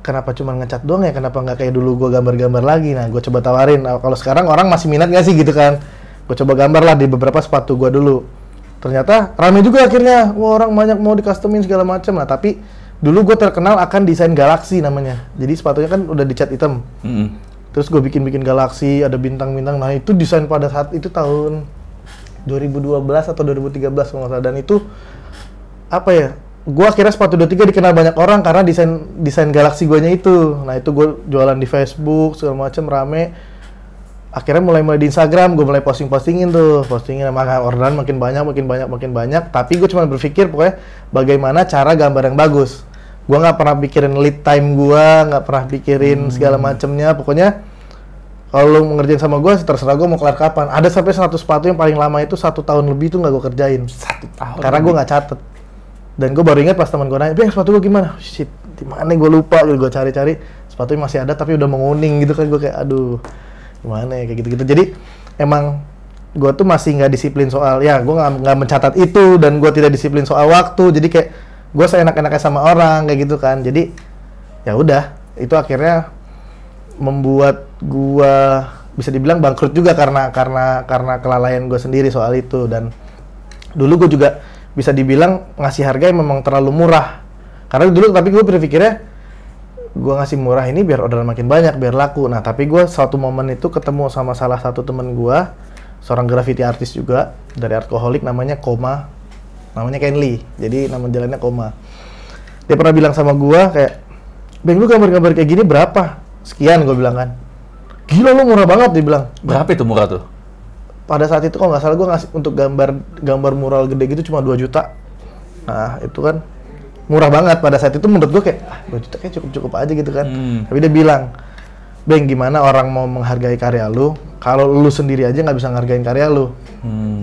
kenapa cuma ngecat doang ya? Kenapa nggak kayak dulu gue gambar-gambar lagi? Nah, gue coba tawarin. Nah, kalau sekarang orang masih minat nggak sih gitu kan? Gue coba gambar lah di beberapa sepatu gue dulu. Ternyata rame juga akhirnya. Wah, orang banyak mau di-customin segala macam. Nah, tapi dulu gue terkenal akan desain galaksi namanya. Jadi sepatunya kan udah dicat hitam. Terus gue bikin galaksi, ada bintang-bintang. Nah, itu desain pada saat itu tahun 2012 atau 2013 kalau nggak salah. Dan itu apa ya, gue akhirnya Sepatu 23 dikenal banyak orang karena desain galaksi guanya itu. Nah itu gue jualan di Facebook segala macam, rame. Akhirnya mulai di Instagram gue mulai postingin maka orderan makin banyak. Tapi gue cuma berpikir pokoknya bagaimana cara gambar yang bagus. Gue nggak pernah pikirin lead time gue, nggak pernah pikirin segala macamnya. Pokoknya kalau lo ngerjain sama gue, terserah gue mau kelar kapan. Ada sampai 100 sepatu yang paling lama itu 1 tahun lebih tuh nggak gue kerjain. 1 tahun. Karena gue nggak catet. Dan gue baru ingat pas teman gue nanya, sepatu gue gimana? Shit, di mana gue lupa. Gue cari-cari, sepatunya masih ada tapi udah menguning gitu kan. Gue kayak aduh, gimana ya kayak gitu-gitu. Jadi emang gue tuh masih nggak disiplin soal, ya gue nggak mencatat itu, dan gue tidak disiplin soal waktu. Jadi kayak gue seenak-enaknya sama orang kayak gitu kan. Jadi ya udah, itu akhirnya membuat gue bisa dibilang bangkrut juga karena kelalaian gue sendiri soal itu. Dan dulu gue juga bisa dibilang ngasih harga yang memang terlalu murah. Karena dulu tapi gue berpikirnya gue ngasih murah ini biar orderan makin banyak, biar laku. Nah tapi gue suatu momen itu ketemu sama salah satu temen gue, seorang graffiti artis juga dari Artcoholic, namanya Koma, namanya Kenly, jadi nama jalannya Koma. Dia pernah bilang sama gue kayak, Bang lu gambar-gambar kayak gini berapa? Sekian, gue bilang kan. Gila lu murah banget, dia bilang. Berapa itu murah tuh? Pada saat itu kalau nggak salah gue ngasih untuk gambar mural gede gitu cuma 2 juta. Nah itu kan murah banget pada saat itu menurut gue kayak 2 juta kayak cukup aja gitu kan. Tapi dia bilang, Bang gimana orang mau menghargai karya lu kalau lu sendiri aja nggak bisa ngehargain karya lu.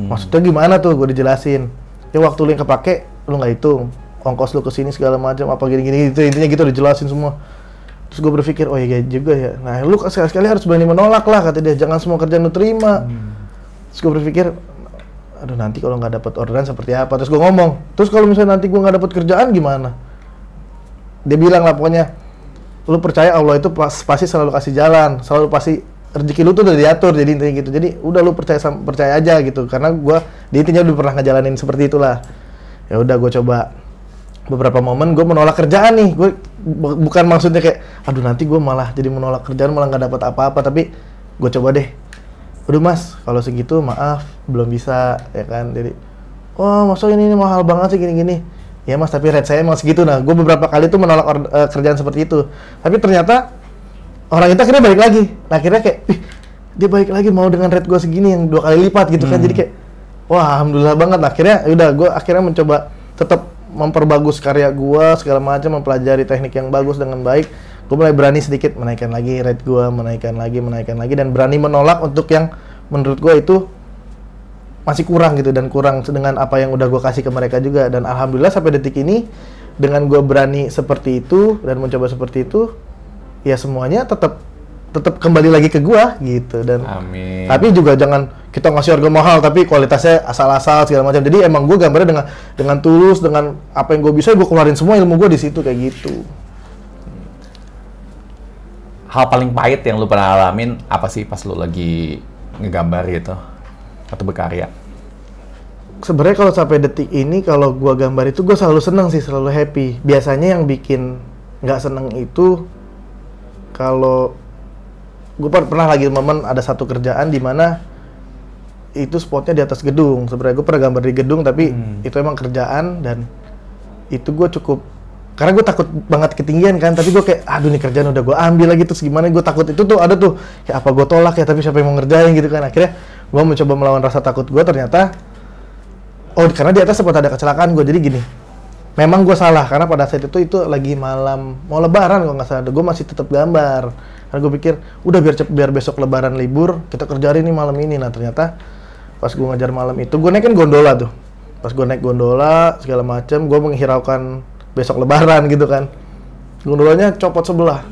Maksudnya gimana tuh? Gue dijelasin. Ya waktu lu yang kepake lu nggak hitung, ongkos lu kesini segala macam apa gini-gini itu intinya gitu dijelasin semua. Terus gue berpikir oh iya juga ya. Nah lu sekali-sekali harus berani menolak lah kata dia, jangan semua kerjaan lu terima. Terus gue berpikir aduh nanti kalau nggak dapat orderan seperti apa. Terus gue ngomong, terus kalau misalnya nanti gue nggak dapat kerjaan gimana? Dia bilang lah pokoknya, lu percaya Allah itu pasti selalu kasih jalan, selalu pasti rezeki lu tuh udah diatur, jadi intinya gitu. Jadi udah lu percaya aja gitu, karena gue di intinya udah pernah ngejalanin seperti itulah. Ya udah gue coba beberapa momen gue menolak kerjaan nih. Gue bukan maksudnya kayak aduh nanti gue malah jadi menolak kerjaan malah nggak dapat apa-apa, tapi gue coba deh. Udah mas, kalau segitu maaf belum bisa ya kan. Jadi wah masa ini mahal banget sih gini-gini. Ya mas tapi rate saya emang segitu. Nah gue beberapa kali tuh menolak kerjaan seperti itu. Tapi ternyata orang itu akhirnya balik lagi. Nah akhirnya kayak dia balik lagi mau dengan rate gue segini yang 2 kali lipat gitu kan. Jadi kayak wah alhamdulillah banget. Nah, akhirnya udah gue akhirnya mencoba tetap memperbagus karya gue segala macam, mempelajari teknik yang bagus dengan baik. Gue mulai berani sedikit menaikkan lagi rate gue, menaikkan lagi dan berani menolak untuk yang menurut gue itu masih kurang gitu dan kurang dengan apa yang udah gue kasih ke mereka juga. Dan alhamdulillah sampai detik ini dengan gue berani seperti itu dan mencoba seperti itu, ya semuanya tetap kembali lagi ke gue gitu. Dan amin. Tapi juga jangan kita ngasih harga mahal tapi kualitasnya asal-asal segala macam. Jadi emang gue gambarnya dengan tulus, dengan apa yang gue bisa gue keluarin semua ilmu gue di situ kayak gitu. Hal paling pahit yang lu pernah alamin apa sih pas lu lagi ngegambar gitu atau berkarya? Sebenarnya kalau sampai detik ini kalau gua gambar itu gua selalu seneng sih, selalu happy. Biasanya yang bikin nggak seneng itu kalau gua pernah lagi momen ada satu kerjaan di mana itu spotnya di atas gedung. Sebenarnya gua pernah gambar di gedung tapi itu emang kerjaan dan itu gua cukup karena gue takut banget ketinggian kan, tapi gue kayak aduh nih kerjaan udah gue ambil lagi terus gimana, gue takut itu tuh ada tuh ya apa gue tolak ya tapi siapa yang mau ngerjain gitu kan. Akhirnya gue mencoba melawan rasa takut gue, ternyata karena di atas sempat ada kecelakaan gue. Jadi gini, memang gue salah karena pada saat itu lagi malam mau lebaran kalau nggak salah, gue masih tetap gambar karena gue pikir udah biar besok lebaran libur kita kerjain nih malam ini. Nah ternyata pas gue ngejar malam itu gue naikin gondola tuh, pas gue naik gondola segala macam gue menghiraukan besok lebaran gitu kan. Gondolanya copot sebelah.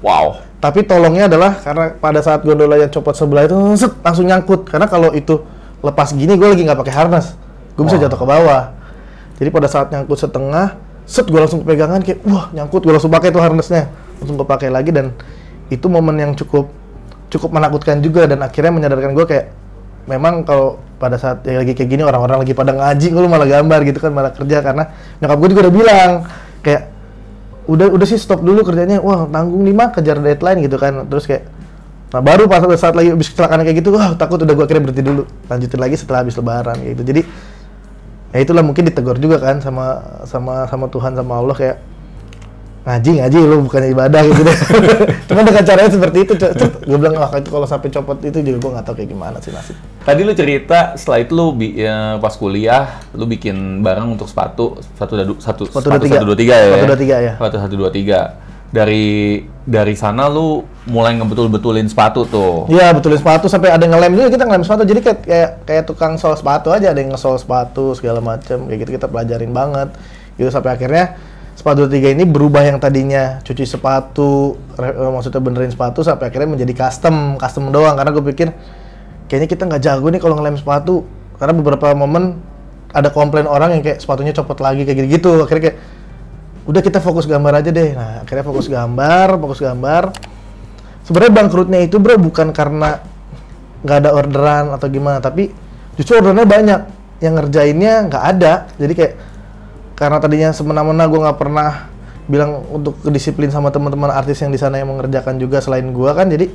Wow. Tapi tolongnya adalah karena pada saat gondola yang copot sebelah itu langsung nyangkut. Karena kalau itu lepas gini gue lagi nggak pakai harness, gue bisa jatuh ke bawah. Jadi pada saat nyangkut setengah, gue langsung pegangan kayak wah nyangkut, gue langsung pakai tuh harnessnya, langsung gue pakai lagi. Dan itu momen yang cukup menakutkan juga dan akhirnya menyadarkan gue kayak memang kalau pada saat lagi kayak gini orang-orang lagi pada ngaji, lu malah gambar gitu kan, malah kerja. Karena nyokap gue juga udah bilang kayak udah sih stop dulu kerjanya, wah tanggung nih mah kejar deadline gitu kan. Terus kayak nah baru pas saat lagi habis kecelakaan kayak gitu, wah takut, udah gue akhirnya berhenti dulu, lanjutin lagi setelah habis lebaran kayak gitu. Jadi ya itulah mungkin ditegur juga kan sama Tuhan sama Allah kayak ngaji lu bukan ibadah gitu deh. Cuma dengan caranya seperti itu. Gue bilang wah itu kalau sampai copot itu juga gue nggak tahu kayak gimana sih nasib. Tadi lu cerita setelah itu lu pas kuliah lu bikin barang untuk sepatu 123 ya. 123. Dari sana lu mulai ngebetul-betulin sepatu tuh. Iya, betulin sepatu sampai ada yang ngelem juga, kita ngelem sepatu. Jadi kayak tukang sol sepatu aja, ada yang ngesol sepatu segala macam kayak gitu, kita pelajarin banget. Gitu sampai akhirnya sepatu 3 ini berubah yang tadinya cuci sepatu, maksudnya benerin sepatu, sampai akhirnya menjadi custom doang. Karena gue pikir kayaknya kita nggak jago nih kalau ngelem sepatu. Karena beberapa momen ada komplain orang yang kayak sepatunya copot lagi kayak gitu. Akhirnya kayak udah kita fokus gambar aja deh. Nah akhirnya fokus gambar. Sebenarnya bangkrutnya itu bro bukan karena nggak ada orderan atau gimana, tapi justru orderannya banyak, yang ngerjainnya nggak ada. Jadi kayak karena tadinya semena-mena gue nggak pernah bilang untuk kedisiplin sama teman-teman artis yang di sana yang mengerjakan juga selain gue kan, jadi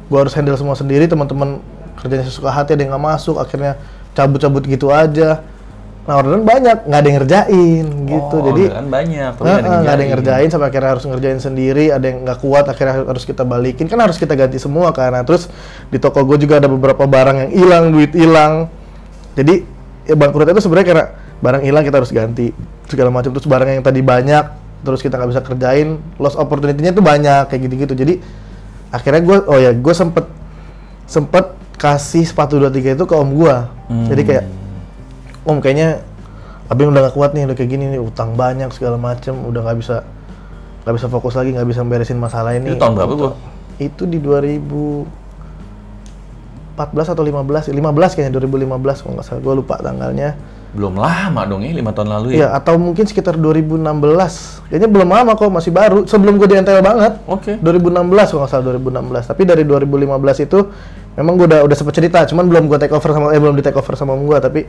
gue harus handle semua sendiri. Teman-teman kerjanya sesuka hati, ada yang nggak masuk, akhirnya cabut-cabut gitu aja. Nah orderan banyak, nggak ada yang ngerjain gitu. Jadi orderan banyak, tapi nggak ada yang ngerjain, sampai akhirnya harus ngerjain sendiri. Ada yang nggak kuat, akhirnya harus kita balikin, kan harus kita ganti semua kan. Nah, terus di toko gue juga ada beberapa barang yang hilang, duit hilang. Jadi ya bangkrutnya itu sebenarnya karena barang hilang kita harus ganti segala macam. Terus barang yang tadi banyak, terus kita nggak bisa kerjain, lost opportunity-nya itu banyak kayak gitu-gitu. Jadi akhirnya gue sempet kasih sepatu 23 itu ke om gue. Jadi kayak om kayaknya abang udah gak kuat nih, udah kayak gini nih, utang banyak segala macem, udah nggak bisa fokus lagi, nggak bisa beresin masalah ini. Itu tahun berapa gua? Itu di 2014 atau 15 kayaknya, 2015 kalau nggak salah, gue lupa tanggalnya. Belum lama dong ya, 5 tahun lalu ya? Iya, atau mungkin sekitar 2016, kayaknya belum lama kok, masih baru, sebelum gue di NTL banget. Oke. 2016 kalau nggak salah, 2016. Tapi dari 2015 itu memang gue udah sempet cerita, cuman belum gue take over belum di take over sama om gue, tapi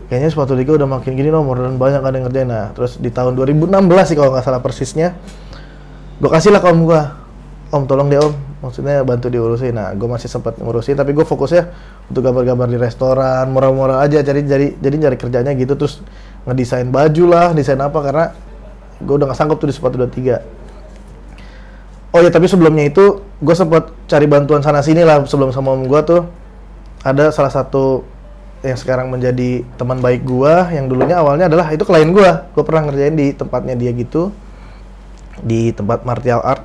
kayaknya sepatu liga udah makin gini nomor dan banyak ada yang ngerjain. Nah, terus di tahun 2016 sih kalau nggak salah persisnya, gue kasih lah ke om gue, om tolong deh om, maksudnya bantu diurusin. Nah, gue masih sempat ngurusin, tapi gue fokusnya untuk gambar-gambar di restoran, murah-murah aja, jadi nyari kerjanya gitu, terus ngedesain baju lah, desain apa, karena gue udah nggak sanggup tuh di sepatu 23. Oh ya, tapi sebelumnya itu gue sempat cari bantuan sana sini lah sebelum sama om gue tuh. Ada salah satu yang sekarang menjadi teman baik gua, yang dulunya awalnya adalah itu klien gua pernah ngerjain di tempatnya dia gitu, di tempat martial art,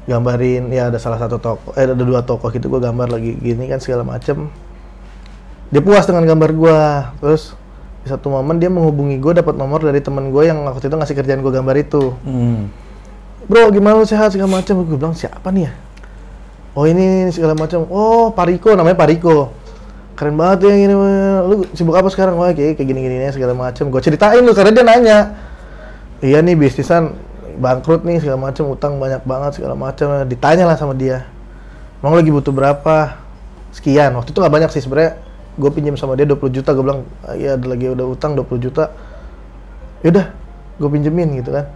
gambarin ya ada salah satu toko, ada 2 toko gitu, gua gambar lagi gini kan segala macem. Dia puas dengan gambar gua, terus di satu momen dia menghubungi gua, dapat nomor dari teman gua yang waktu itu ngasih kerjaan gua gambar itu. Bro gimana lu, sehat segala macem. Gua bilang siapa nih ya, oh ini segala macam, oh Pariko, namanya Pariko, keren banget ya ini, lu sibuk apa sekarang? Wah kayak gini-gini segala macam. Gue ceritain lu, karena dia nanya, iya nih bisnisan bangkrut nih segala macam, utang banyak banget segala macam. Ditanya lah sama dia, emang lagi butuh berapa? Sekian. Waktu itu nggak banyak sih sebenarnya, gue pinjam sama dia 20 juta. Gue bilang iya udah utang 20 juta, yaudah gue pinjemin gitu kan.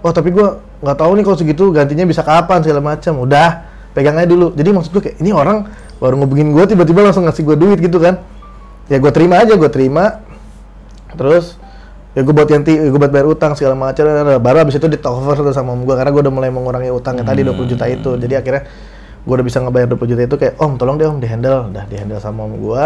Oh tapi gue nggak tahu nih kalau segitu gantinya bisa kapan segala macam. Udah pegang aja dulu. Jadi maksud gue kayak ini orang baru ngubungin gue, tiba-tiba langsung ngasih gue duit gitu kan. Ya gue terima aja, terus ya gue buat bayar utang segala macam. Baru abis itu di take over sama om gue, karena gue udah mulai mengurangi utangnya tadi 20 juta itu. Jadi akhirnya gue udah bisa ngebayar 20 juta itu, kayak om tolong deh om dihandle sama om gue.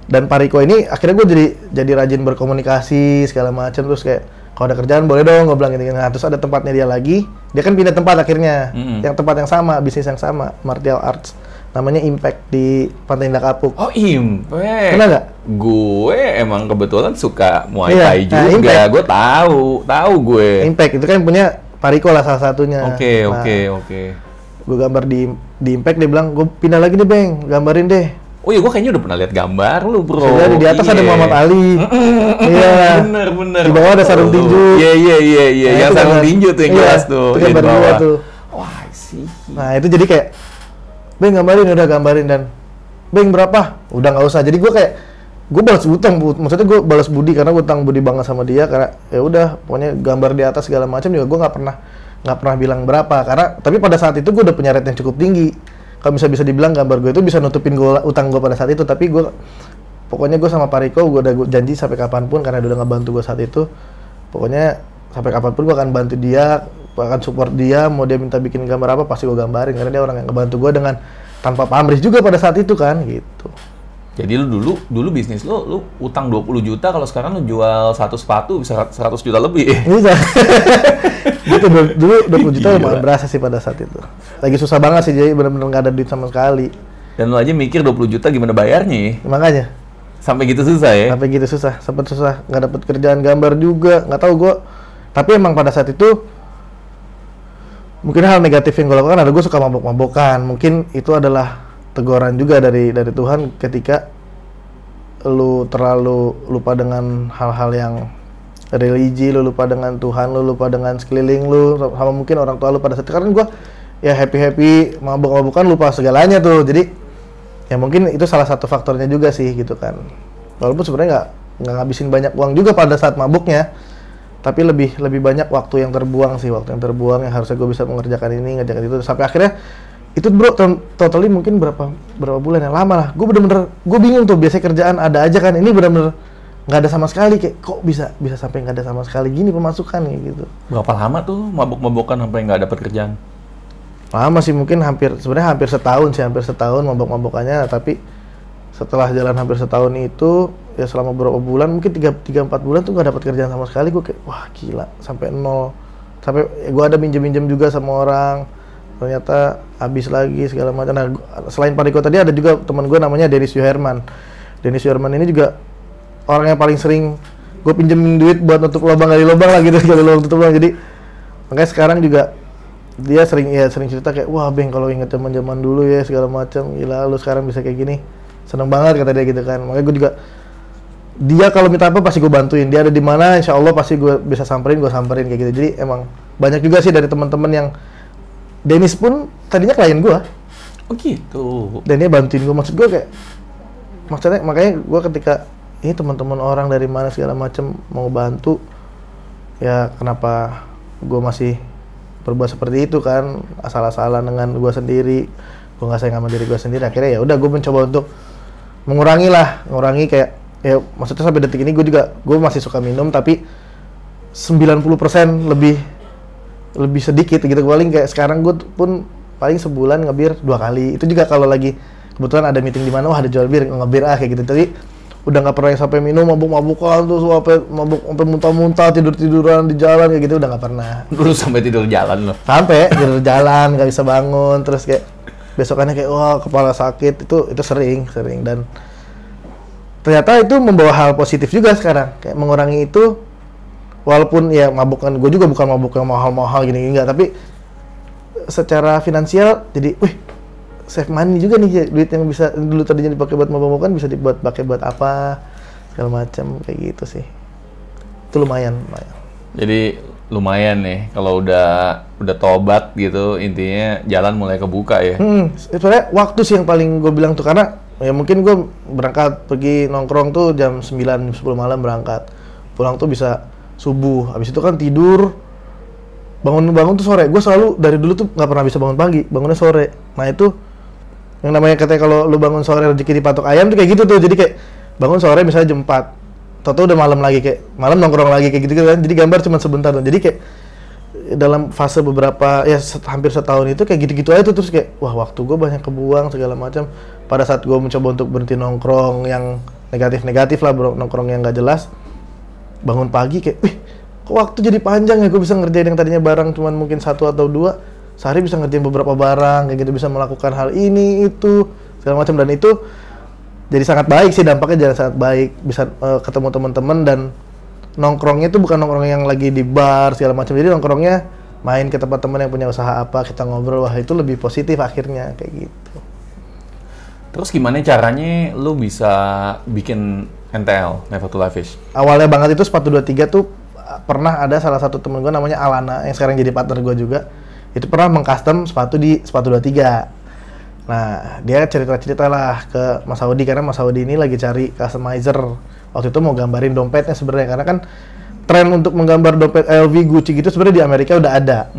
Dan Pariko ini akhirnya gue jadi rajin berkomunikasi segala macam. Terus kayak kalau ada kerjaan boleh dong, gue bilang gitu. Nah terus ada tempatnya dia lagi, dia kan pindah tempat akhirnya, yang tempat yang sama, bisnis yang sama, martial arts, namanya Impact di Pantai Indah Kapuk. Oh Impact. Kenal nggak? Gue emang kebetulan suka Muay Iya, Thai juga. Gue tahu gue. Impact itu kan punya Pariko lah salah satunya. Oke. Gue gambar di Impact, dia bilang gue pindah lagi deh bang, gambarin deh. Oh iya, gue kayaknya udah pernah lihat gambar lu bro. Sudah di atas ada Muhammad Ali. Iya. Bener. Di bawah ada sarung tinju. Iya. Yang sarung tinju tuh yang jelas tuh. Itu gambar gua tuh. Wah sih. Nah itu jadi kayak, bang gambarin dan, bang berapa? Udah nggak usah. Jadi gue kayak, gue balas utang, maksudnya gue balas budi, karena gue utang budi banget sama dia, karena ya udah pokoknya gambar di atas segala macam juga gue nggak pernah bilang berapa, karena tapi pada saat itu gue udah punya rate yang cukup tinggi. Kalau bisa dibilang gambar gue itu bisa nutupin utang gue pada saat itu. Tapi pokoknya gue sama Pariko gue udah janji sampai kapanpun, karena dia udah ngebantu gue saat itu, pokoknya sampai kapanpun gue akan bantu dia, akan support dia. Mau dia minta bikin gambar apa pasti gue gambarin, karena dia orang yang ngebantu gue dengan tanpa pamrih juga pada saat itu kan gitu. Jadi lu dulu bisnis lu utang 20 juta, kalau sekarang lu jual satu sepatu bisa 100 juta lebih. Bisa. Gitu dulu 20 juta lumayan berasa sih pada saat itu. Lagi susah banget sih, jadi benar-benar nggak ada duit sama sekali. Dan lu aja mikir 20 juta gimana bayarnya? Makanya. Sampai gitu susah ya? Sampai gitu susah, sempat susah, nggak dapet kerjaan gambar juga, nggak tahu gue. Tapi emang pada saat itu mungkin hal negatif yang gue lakukan adalah gue suka mabok-mabokan. Mungkin itu adalah teguran juga dari Tuhan ketika lu terlalu lupa dengan hal-hal yang religi, lu lupa dengan Tuhan, lu lupa dengan sekeliling lu, sama mungkin orang tua lu pada saat itu. Karena gue ya happy mabuk-mabukan, lupa segalanya tuh. Jadi ya mungkin itu salah satu faktornya juga sih gitu kan. Walaupun sebenarnya nggak ngabisin banyak uang juga pada saat mabuknya, tapi lebih banyak waktu yang terbuang sih, waktu yang terbuang yang harusnya gue bisa mengerjakan ini, ngerjakan itu, sampai akhirnya itu bro totally mungkin berapa bulan yang lama lah. Gue bener-bener gue bingung tuh, biasanya kerjaan ada aja kan, ini bener-bener nggak ada sama sekali, kayak kok bisa sampai nggak ada sama sekali gini pemasukan kayak gitu. Berapa lama tuh mabuk-mabukan sampai nggak dapat kerjaan? Lama sih, mungkin sebenarnya hampir setahun mabuk-mabukannya, tapi setelah jalan hampir setahun itu ya selama beberapa bulan, mungkin 3-4 bulan tuh nggak dapat kerjaan sama sekali. Gue kayak wah gila, sampai nol, sampai gue ada minjem juga sama orang, ternyata habis lagi segala macam. Nah, selain Pak Riko tadi ada juga teman gue namanya Dennis Yuherman. Dennis Yuherman ini juga orang yang paling sering gue pinjemin duit buat nutup lubang gali lubang lah gitu, gali lubang tutup lubang. Jadi makanya sekarang juga dia sering cerita kayak wah Beng, kalau inget zaman dulu ya segala macam, gila lu sekarang bisa kayak gini, seneng banget kata dia gitu kan. Makanya gue juga, dia kalau minta apa pasti gue bantuin, dia ada di mana insya Allah pasti gue bisa samperin kayak gitu. Jadi emang banyak juga sih dari teman-teman yang, Dennis pun tadinya klien gue. Oh gitu. Dan dia bantuin gue, maksudnya makanya gue ketika ini teman-teman orang dari mana segala macam mau bantu, ya kenapa gue masih berbuat seperti itu kan, asal-asalan dengan gue sendiri, gue nggak sayang sama diri gue sendiri. Akhirnya ya udah gue mencoba untuk mengurangi kayak ya, maksudnya sampai detik ini gue masih suka minum, tapi 90% lebih sedikit gitu. Paling kayak sekarang gue pun paling sebulan ngebir 2 kali, itu juga kalau lagi kebetulan ada meeting di mana, wah ada jual bir, ngebir kayak gitu. Tapi udah nggak pernah sampai minum mabuk-mabukan tuh, sampai muntah-muntah, tiduran di jalan kayak gitu, udah nggak pernah. Dulu sampai tidur jalan loh. Sampai tidur jalan, nggak bisa bangun, terus kayak besokannya kayak wah kepala sakit, itu sering. Dan ternyata itu membawa hal positif juga sekarang, kayak mengurangi itu. Walaupun ya mabukan gue juga bukan mabuk yang mahal-mahal gini enggak, tapi secara finansial jadi save money juga nih, duit yang bisa dulu tadinya dipakai buat mabuk-mabukan bisa dipakai buat apa segala macam kayak gitu sih. Itu lumayan. Jadi lumayan nih kalau udah tobat gitu, intinya jalan mulai kebuka ya. Sebenarnya waktu sih yang paling gue bilang tuh, karena ya mungkin gue berangkat pergi nongkrong tuh jam 9-10 malam berangkat, pulang tuh bisa subuh, habis itu kan tidur, bangun tuh sore. Gue selalu dari dulu tuh nggak pernah bisa bangun pagi, bangunnya sore. Nah itu yang namanya katanya kalau lu bangun sore rezeki dipatok ayam tuh kayak gitu tuh. Jadi kayak bangun sore misalnya jam 4, tau udah malam lagi, kayak malam nongkrong lagi kayak gitu kan. Jadi gambar cuma sebentar tuh. Jadi kayak dalam fase beberapa ya hampir setahun itu kayak gitu-gitu aja tuh. Terus kayak wah waktu gue banyak kebuang segala macam. Pada saat gue mencoba untuk berhenti nongkrong yang negatif lah, bro, nongkrong yang nggak jelas, bangun pagi kayak kok waktu jadi panjang ya, gue bisa ngerjain yang tadinya barang cuman mungkin 1 atau 2 sehari bisa ngerjain beberapa barang kayak gitu, bisa melakukan hal ini itu segala macam. Dan itu jadi sangat baik sih, dampaknya jadi sangat baik, bisa ketemu teman-teman. Dan nongkrongnya itu bukan nongkrong yang lagi di bar segala macam, jadi nongkrongnya main ke tempat teman yang punya usaha apa, kita ngobrol, wah itu lebih positif akhirnya kayak gitu. Terus gimana caranya lu bisa bikin NTL, Never to Lavish? Awalnya banget itu sepatu 23 tuh pernah ada salah satu temen gue namanya Alana yang sekarang jadi partner gue juga, itu pernah mengcustom sepatu di sepatu 23. Nah dia cerita lah ke Mas Audi, karena Mas Audi ini lagi cari customizer. Waktu itu mau gambarin dompetnya sebenarnya, karena kan tren untuk menggambar dompet LV, Gucci gitu sebenarnya di Amerika udah ada.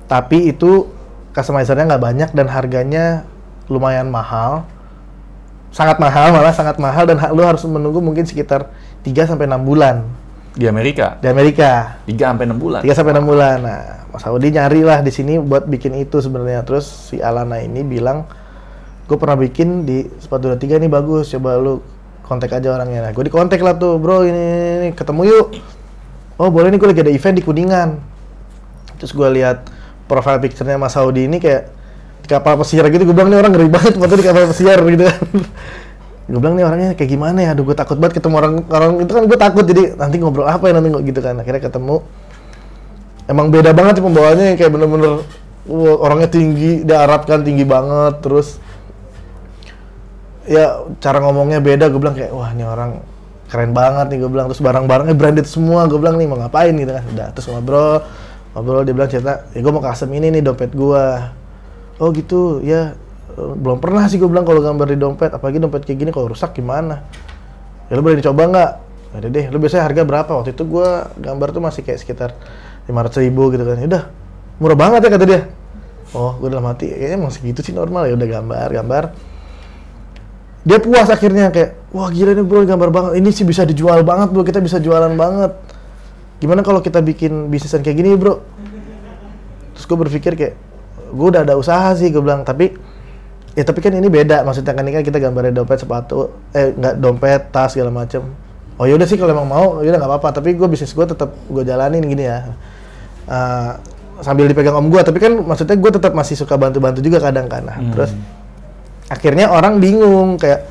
Tapi itu customizernya nggak banyak dan harganya lumayan mahal. Sangat mahal, dan lu harus menunggu mungkin sekitar 3-6 bulan. Di Amerika? Di Amerika. 3-6 bulan? 3-6 bulan. Nah, Mas Audi nyari lah di sini buat bikin itu sebenarnya. Terus si Alana ini bilang, gue pernah bikin di sepatu 23 nih bagus, coba lu kontak aja orangnya. Nah, gue dikontak lah tuh, bro ini ketemu yuk. Oh boleh nih, gue lagi ada event di Kuningan. Terus gue lihat profile picture-nya Mas Audi ini kayak di kapal pesiar gitu. Gue bilang nih orang ngeri banget foto di kapal pesiar gitu kan. Gue bilang nih orangnya kayak gimana ya, aduh gue takut banget ketemu orang itu kan, gue takut jadi nanti ngobrol apa ya nanti gitu kan. Akhirnya ketemu, emang beda banget sih pembawaannya, kayak bener-bener orangnya tinggi, dia Arab kan tinggi banget, terus ya cara ngomongnya beda. Gue bilang kayak wah ini orang keren banget nih gue bilang, terus barang-barangnya branded semua, gue bilang nih mau ngapain gitu kan. Udah terus ngobrol dia bilang cerita, ya gue mau custom ini nih dompet gue. Oh gitu ya, belum pernah sih gue bilang kalau gambar di dompet, apalagi dompet kayak gini kalau rusak gimana. Ya lu boleh dicoba nggak? Ada deh, lu biasanya harga berapa? Waktu itu gue gambar tuh masih kayak sekitar 500.000 gitu kan. Ya udah, murah banget ya kata dia. Oh, gue dalam hati, kayaknya emang segitu sih normal. Ya udah gambar. Dia puas akhirnya kayak, wah gila nih bro, gambar banget. Ini sih bisa dijual banget bro, kita bisa jualan banget. Gimana kalau kita bikin bisnisan kayak gini bro? Terus gue berpikir kayak, gue udah ada usaha sih, gue bilang. Tapi kan ini beda. Maksudnya kan ini kan kita gambarnya dompet, sepatu, nggak dompet, tas segala macem. Oh yaudah sih kalau emang mau, yaudah nggak apa-apa. Tapi gue bisnis gue tetap gue jalanin gini ya. Sambil dipegang om gue. Tapi kan maksudnya gue tetap masih suka bantu-bantu juga kadang kan. Nah, terus akhirnya orang bingung kayak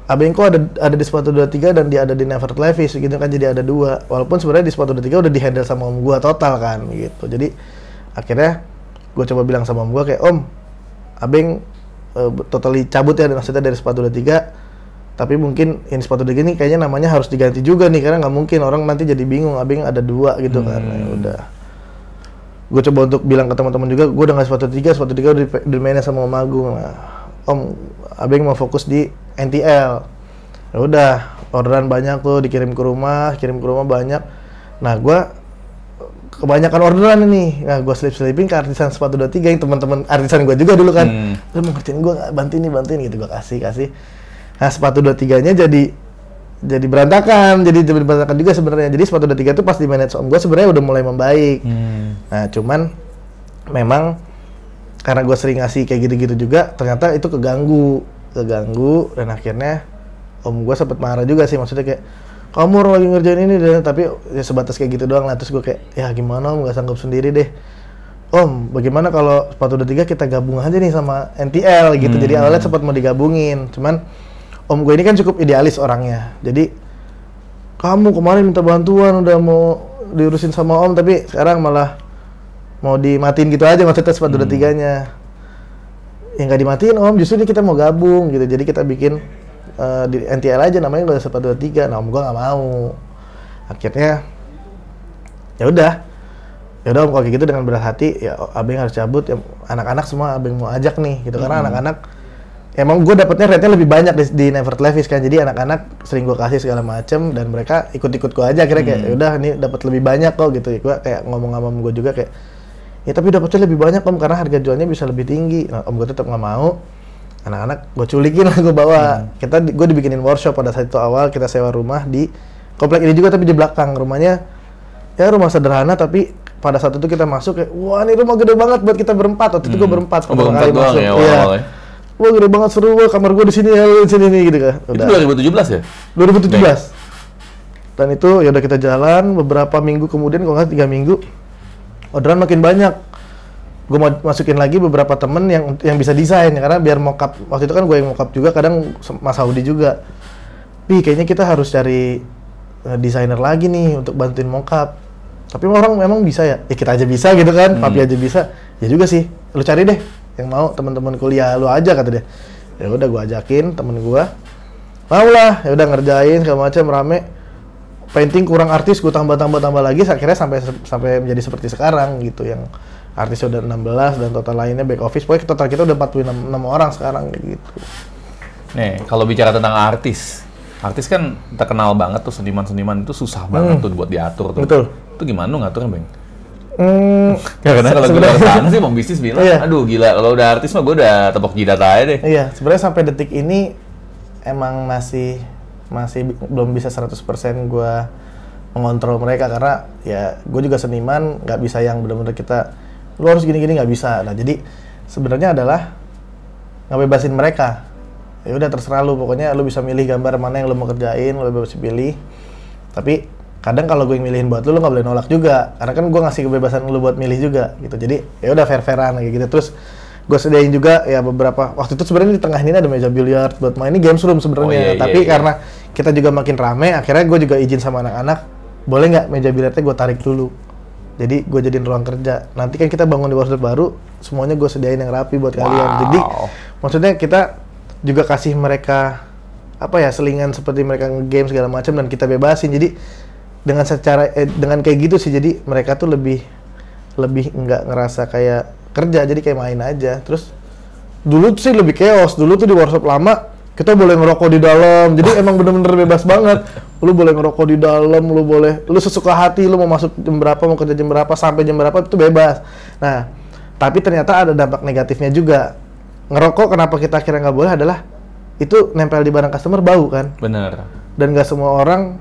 Abeng kok ada di sepatu 23 dan dia ada di Never Levi's gitu kan, jadi ada dua. Walaupun sebenarnya di sepatu 23 udah di-handle sama om gua total kan gitu. Jadi akhirnya gua coba bilang sama om gua kayak, "Om, Abeng totally cabut ya maksudnya dari sepatu 23. Tapi mungkin ini sepatu 23 ini kayaknya namanya harus diganti juga nih karena nggak mungkin orang nanti jadi bingung Abeng ada dua gitu kan." Ya udah. Gue coba untuk bilang ke teman-teman juga, gue udah nggak sepatu 3 udah di-manage sama Om Agung. Nah, Om, Abeng mau fokus di NTL. Ya udah, orderan banyak tuh dikirim ke rumah banyak. Nah, gue kebanyakan orderan ini. Nah, gue selipin ke artisan sepatu 23 yang teman-teman artisan gue juga dulu kan. Lu mau ngertiin gue nggak, bantuin gitu, gue kasih. Nah, sepatu 23-nya jadi berantakan, juga sebenarnya. Jadi sepatu 23 itu pas di manage om gue sebenarnya udah mulai membaik. Nah, cuman memang karena gue sering ngasih kayak gitu-gitu juga, ternyata itu keganggu dan akhirnya om gue sempet marah juga sih, maksudnya kayak kamu lagi ngerjain ini dan tapi ya sebatas kayak gitu doang lah. Terus gue kayak ya gimana om, nggak sanggup sendiri deh om, bagaimana kalau sepatu 23 kita gabung aja nih sama NTL gitu. Jadi awalnya sempat mau digabungin, cuman om gue ini kan cukup idealis orangnya, jadi kamu kemarin minta bantuan udah mau diurusin sama om tapi sekarang malah mau dimatiin gitu aja maksudnya sepatu 23-nya. Ya nggak dimatiin om, justru ini kita mau gabung gitu. Jadi kita bikin di NTL aja namanya nggak sepatu 23. Nah om gue nggak mau. Akhirnya ya udah om kalau kayak gitu dengan berat hati ya Abeng harus cabut. Ya, anak-anak semua Abeng mau ajak nih gitu karena anak-anak emang gue dapetnya rate-nya lebih banyak di Never Levi's kan. Jadi anak-anak sering gue kasih segala macem dan mereka ikut-ikut gue aja. Akhirnya kayak udah ini dapat lebih banyak kok gitu. Gue kayak ngomong sama om gue juga kayak, ya tapi dapetnya lebih banyak om karena harga jualnya bisa lebih tinggi. Nah, om gue tetap nggak mau. Anak-anak gue culikin lah, gue bawa. Gue dibikinin workshop pada saat itu awal. Kita sewa rumah di komplek ini juga tapi di belakang. Rumahnya ya rumah sederhana tapi pada saat itu kita masuk kayak wah ini rumah gede banget buat kita berempat. Waktu itu gue berempat pertama kali masuk. Iya. Wah gede banget, seru, wah kamar gue di sini ya, di sini nih gitu kan. Udah. Itu 2017 ya? 2017. Dan itu ya udah kita jalan beberapa minggu kemudian, kalau nggak 3 minggu, orderan makin banyak. Gue mau masukin lagi beberapa temen yang bisa desain ya, karena biar mockup. Waktu itu kan gue yang mockup juga, kadang Mas Audi juga. Kayaknya kita harus cari desainer lagi nih untuk bantuin mockup. Tapi orang memang bisa ya? Ya kita aja bisa gitu kan, Papi aja bisa. Ya juga sih, lu cari deh yang mau teman-teman kuliah lu aja kata dia. Ya udah gue ajakin temen gue. Mau lah, ya udah ngerjain segala macam rame. Painting kurang artis, gue tambah lagi, akhirnya sampai menjadi seperti sekarang gitu, yang artis udah 16 dan total lainnya back office. Pokoknya total kita udah 46 orang sekarang gitu. Nih, kalau bicara tentang artis kan terkenal banget tuh, seniman itu susah banget tuh buat diatur tuh. Betul. Itu gimana ngaturnya, Bang? Karena kalau gue dari sana sih mau bisnis bilang, aduh gila, kalau udah artis mah gue udah tepok jidat aja deh. Iya, sebenarnya sampai detik ini emang masih belum bisa 100% gue mengontrol mereka, karena ya gue juga seniman, nggak bisa yang benar-benar kita lu harus gini-gini, nggak bisa. Nah jadi sebenarnya adalah ngebebasin mereka. Ya udah terserah lu, pokoknya lu bisa milih gambar mana yang lu mau kerjain, lu bebas pilih. Tapi kadang kalau gue yang milihin buat lu nggak boleh nolak juga, karena kan gue ngasih kebebasan lu buat milih juga gitu. Jadi ya udah fair-fairan kayak gitu. Terus gue sediain juga ya beberapa, waktu itu sebenarnya di tengah ini ada meja biliar buat main, ini games room sebenarnya. Tapi karena kita juga makin rame, akhirnya gue juga izin sama anak-anak, boleh nggak meja biliarnya gue tarik dulu. Jadi gue jadiin ruang kerja. Nanti kan kita bangun di workshop baru, semuanya gue sediain yang rapi buat kalian. Jadi maksudnya kita juga kasih mereka apa ya, selingan seperti mereka nge-game segala macam dan kita bebasin. Jadi dengan kayak gitu sih, jadi mereka tuh lebih nggak ngerasa kayak kerja, jadi kayak main aja. Terus dulu sih lebih chaos. Dulu tuh di workshop lama kita boleh ngerokok di dalam, jadi emang bener-bener bebas banget. Lu boleh ngerokok di dalam, lu sesuka hati, lu mau masuk jam berapa, mau kerja jam berapa, sampai jam berapa itu bebas. Nah, tapi ternyata ada dampak negatifnya juga. Ngerokok kenapa kita akhirnya nggak boleh adalah itu nempel di barang customer, bau kan. Bener. Dan nggak semua orang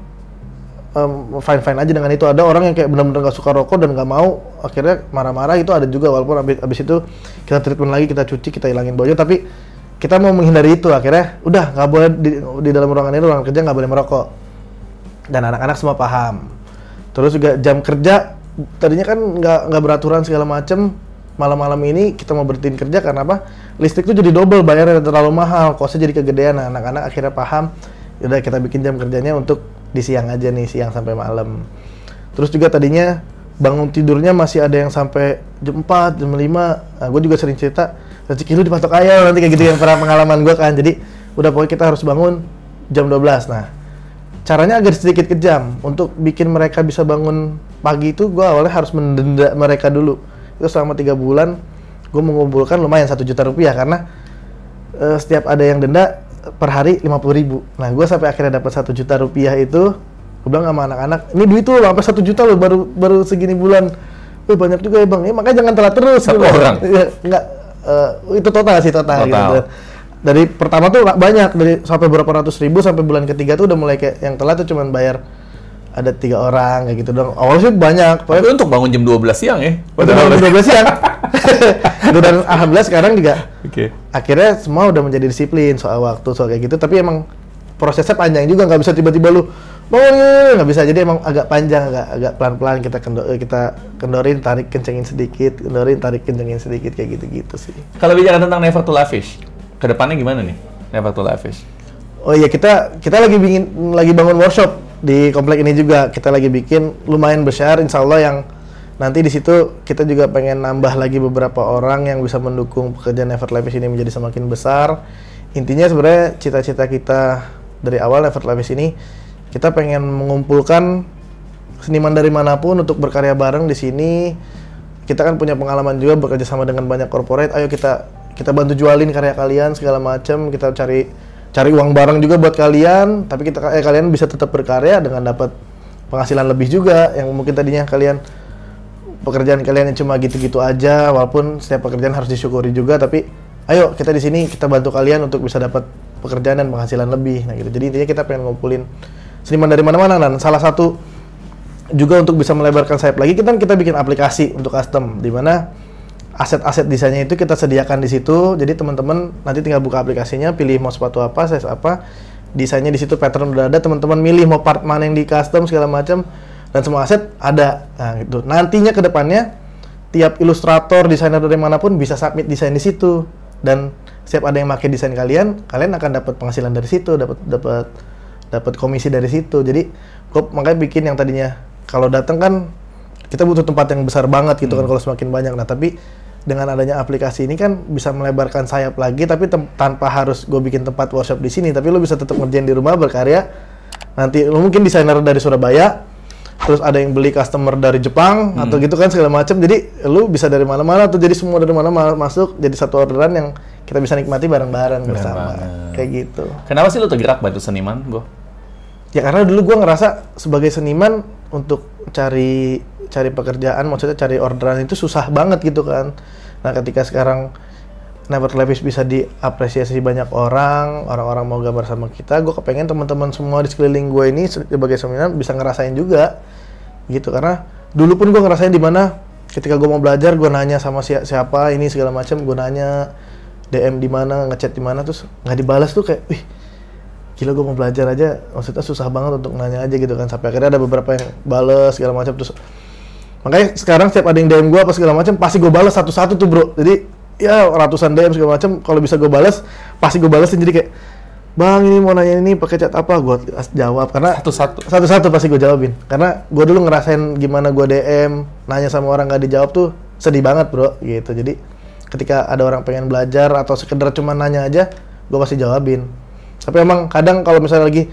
fine aja dengan itu. Ada orang yang kayak benar-benar nggak suka rokok dan nggak mau, akhirnya marah-marah. Itu ada juga, walaupun abis itu kita treatment lagi, kita cuci, kita hilangin baunya, tapi kita mau menghindari itu. Akhirnya udah nggak boleh di dalam ruangan ini, ruangan kerja nggak boleh merokok, dan anak-anak semua paham. Terus juga jam kerja tadinya kan nggak beraturan segala macem. Malam-malam ini kita mau berhentiin kerja karena apa? Listrik tuh jadi double, bayarnya terlalu mahal, kosnya jadi kegedean. Nah, anak-anak akhirnya paham, udah kita bikin jam kerjanya untuk di siang aja nih, siang sampai malam. Terus juga tadinya bangun tidurnya masih ada yang sampai jam 4, jam 5. Nah, gue juga sering cerita, rezeki lu dipatok ayam nanti kayak gitu, yang pernah pengalaman gue kan. Jadi udah pokoknya kita harus bangun jam 12. Nah, caranya agak sedikit kejam. Untuk bikin mereka bisa bangun pagi itu, gue awalnya harus mendenda mereka dulu. Itu selama 3 bulan gue mengumpulkan lumayan 1 juta rupiah, karena setiap ada yang denda per hari 50.000. Nah, gue sampai akhirnya dapat 1 juta rupiah itu. Gue bilang sama anak-anak, ini duit tuh sampai 1 juta loh baru segini bulan. Banyak juga ya bang, makanya jangan telat terus. Satu orang? Ya, enggak, itu total sih, total. Gitu. Dari pertama tuh banyak, dari sampai berapa ratus ribu, sampai bulan ketiga tuh udah mulai kayak yang telat tuh cuman bayar ada 3 orang kayak gitu dong. Awalnya sih banyak. Tapi untuk bangun jam 12 siang ya? Jam 12 siang. Dan alhamdulillah sekarang juga akhirnya semua udah menjadi disiplin soal waktu, soal kayak gitu. Tapi emang prosesnya panjang juga, nggak bisa tiba-tiba lu nggak bisa. Jadi emang agak panjang, agak pelan-pelan kita kendorin, tarik, kencengin sedikit, kendorin, tarik, kencengin sedikit, kayak gitu-gitu sih. Kalau bicara tentang Never to Lavish, kedepannya gimana nih Never to Lavish? Oh iya, kita lagi bangun workshop di komplek ini juga. Kita lagi bikin lumayan besar, insya Allah, yang nanti di situ kita juga pengen nambah lagi beberapa orang yang bisa mendukung pekerjaan Never to Lavish ini menjadi semakin besar. Intinya sebenarnya cita-cita kita dari awal Never to Lavish ini, kita pengen mengumpulkan seniman dari manapun untuk berkarya bareng di sini. Kita kan punya pengalaman juga bekerja sama dengan banyak corporate. Ayo kita bantu jualin karya kalian segala macam. Kita cari uang bareng juga buat kalian, tapi kalian bisa tetap berkarya dengan dapat penghasilan lebih juga. Yang mungkin tadinya pekerjaan kalian yang cuma gitu-gitu aja, walaupun setiap pekerjaan harus disyukuri juga, tapi ayo kita di sini kita bantu kalian untuk bisa dapat pekerjaan dan penghasilan lebih. Nah gitu. Jadi intinya kita pengen ngumpulin seniman dari mana-mana, dan salah satu juga untuk bisa melebarkan sayap lagi, kita bikin aplikasi untuk custom, di mana aset-aset desainnya itu kita sediakan di situ. Jadi teman-teman nanti tinggal buka aplikasinya, pilih mau sepatu apa, size apa, desainnya di situ, pattern udah ada, teman-teman milih mau part mana yang di custom segala macam, dan semua aset ada. Nah gitu. Nantinya ke depannya tiap ilustrator, desainer dari manapun bisa submit desain di situ, dan setiap ada yang pakai desain kalian akan dapat penghasilan dari situ, dapat komisi dari situ. Jadi gue makanya bikin yang tadinya kalau datang kan kita butuh tempat yang besar banget gitu kan kalau semakin banyak. Nah tapi dengan adanya aplikasi ini kan bisa melebarkan sayap lagi, tapi tanpa harus gue bikin tempat workshop di sini, tapi lo bisa tetap ngerjain di rumah berkarya. Nanti lo mungkin desainer dari Surabaya, terus ada yang beli customer dari Jepang atau gitu kan segala macam. Jadi lu bisa dari mana-mana tuh, jadi semua dari mana-mana masuk jadi satu orderan yang kita bisa nikmati bareng-bareng bersama. Kayak gitu. Kenapa sih lu tergerak bantu seniman, Bro? Ya karena dulu gua ngerasa sebagai seniman untuk cari pekerjaan, maksudnya cari orderan itu susah banget gitu kan. Nah, ketika sekarang Never to Lavish bisa diapresiasi banyak orang mau gambar sama kita, gue kepengen teman-teman semua di sekeliling gue ini sebagai seniman bisa ngerasain juga gitu. Karena dulu pun gue ngerasain di mana ketika gue mau belajar, gue nanya sama siapa ini segala macam, gue nanya DM di mana, ngechat di mana, terus nggak dibalas tuh kayak, wih gila, gue mau belajar aja, maksudnya susah banget untuk nanya aja gitu kan. Sampai akhirnya ada beberapa yang balas segala macam, terus makanya sekarang setiap ada yang DM gue apa segala macam pasti gue balas satu-satu tuh bro. Jadi ya ratusan DM segala macam, kalau bisa gue balas pasti gue balesin. Jadi kayak, bang ini mau nanya ini pakai chat apa, gue jawab, karena satu-satu pasti gue jawabin. Karena gue dulu ngerasain gimana gue DM nanya sama orang nggak dijawab tuh sedih banget bro gitu. Jadi ketika ada orang pengen belajar atau sekedar cuma nanya aja, gue pasti jawabin. Tapi emang kadang kalau misalnya lagi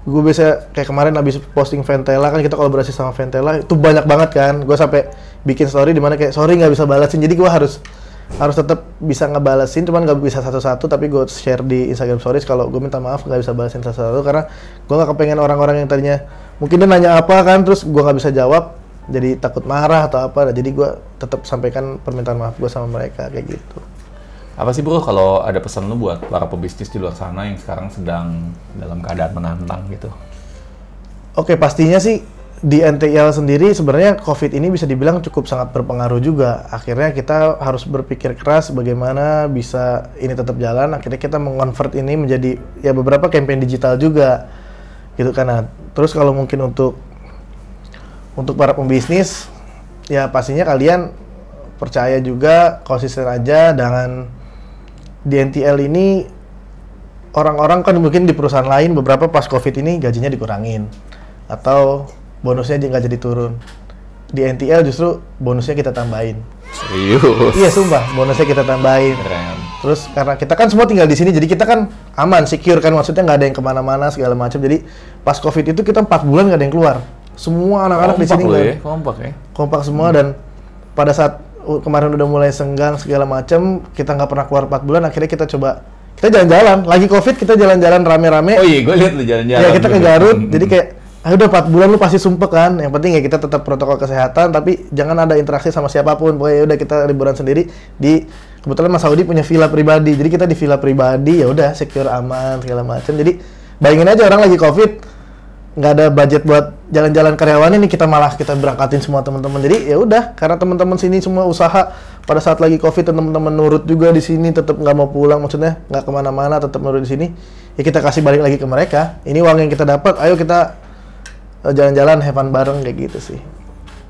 gue biasa kayak kemarin abis posting Ventela kan, kita kolaborasi sama Ventela itu banyak banget kan, gue sampai bikin story di mana kayak sorry nggak bisa balasin, jadi gue harus tetap bisa ngebalesin, cuman nggak bisa satu-satu, tapi gue share di Instagram Stories kalau gue minta maaf nggak bisa balesin satu-satu karena gue nggak kepengen orang-orang yang tadinya mungkin dia nanya apa kan terus gue nggak bisa jawab jadi takut marah atau apa, jadi gue tetap sampaikan permintaan maaf gue sama mereka kayak gitu. Apa sih bro kalau ada pesan lu buat para pebisnis di luar sana yang sekarang sedang dalam keadaan menantang gitu? Oke, pastinya sih di NTL sendiri sebenarnya COVID ini bisa dibilang cukup sangat berpengaruh juga. Akhirnya kita harus berpikir keras bagaimana bisa ini tetap jalan. Akhirnya kita meng-convert ini menjadi ya beberapa campaign digital juga gitu kan. Nah, terus kalau mungkin untuk para pembisnis ya pastinya kalian percaya juga, konsisten aja dengan di NTL ini. Orang-orang kan mungkin di perusahaan lain beberapa pas COVID ini gajinya dikurangin atau bonusnya nggak jadi turun. Di NTL justru bonusnya kita tambahin. Serius? Iya sumpah, bonusnya kita tambahin. Keren. Terus karena kita kan semua tinggal di sini, jadi kita kan aman, secure kan, maksudnya nggak ada yang kemana-mana segala macam. Jadi pas COVID itu kita 4 bulan nggak ada yang keluar. Semua anak-anak di sini kompak semua. Dan pada saat kemarin udah mulai senggang segala macam, kita nggak pernah keluar 4 bulan. Akhirnya kita coba, kita jalan-jalan. Lagi COVID kita jalan-jalan rame-rame. Oh iya, gue lihat lu jalan-jalan. Ya kita ke Garut, jadi kayak udah 4 bulan lu pasti sumpek kan. Yang penting ya kita tetap protokol kesehatan, tapi jangan ada interaksi sama siapapun. Pokoknya udah kita liburan sendiri di, kebetulan Mas Saudi punya villa pribadi. Jadi kita di villa pribadi, ya udah secure, aman segala macam. Jadi bayangin aja orang lagi COVID, nggak ada budget buat jalan-jalan karyawan ini, kita malah kita berangkatin semua teman-teman. Jadi ya udah, karena teman-teman sini semua usaha pada saat lagi COVID, teman-teman nurut juga di sini, tetap nggak mau pulang, maksudnya nggak kemana-mana, tetap nurut di sini. Ya kita kasih balik lagi ke mereka. Ini uang yang kita dapat, ayo kita jalan-jalan, have fun bareng kayak gitu sih.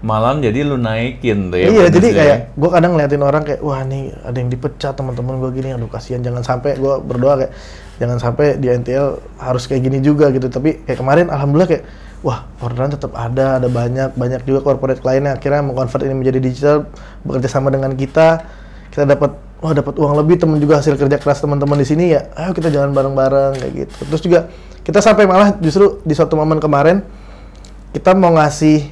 Malam jadi lu naikin tuh ya. Iya, jadi kayak gue kadang ngeliatin orang kayak, wah nih ada yang dipecat teman-teman gue gini, aduh kasihan, jangan sampai, gue berdoa kayak jangan sampai di NTL harus kayak gini juga gitu. Tapi kayak kemarin alhamdulillah kayak, wah orderan tetap ada banyak juga corporate client yang akhirnya mengkonvert ini menjadi digital, bekerja sama dengan kita dapat uang lebih, temen juga hasil kerja keras teman-teman di sini ya, ayo kita jalan bareng-bareng kayak gitu. Terus juga kita sampai malah justru di suatu momen kemarin kita mau ngasih,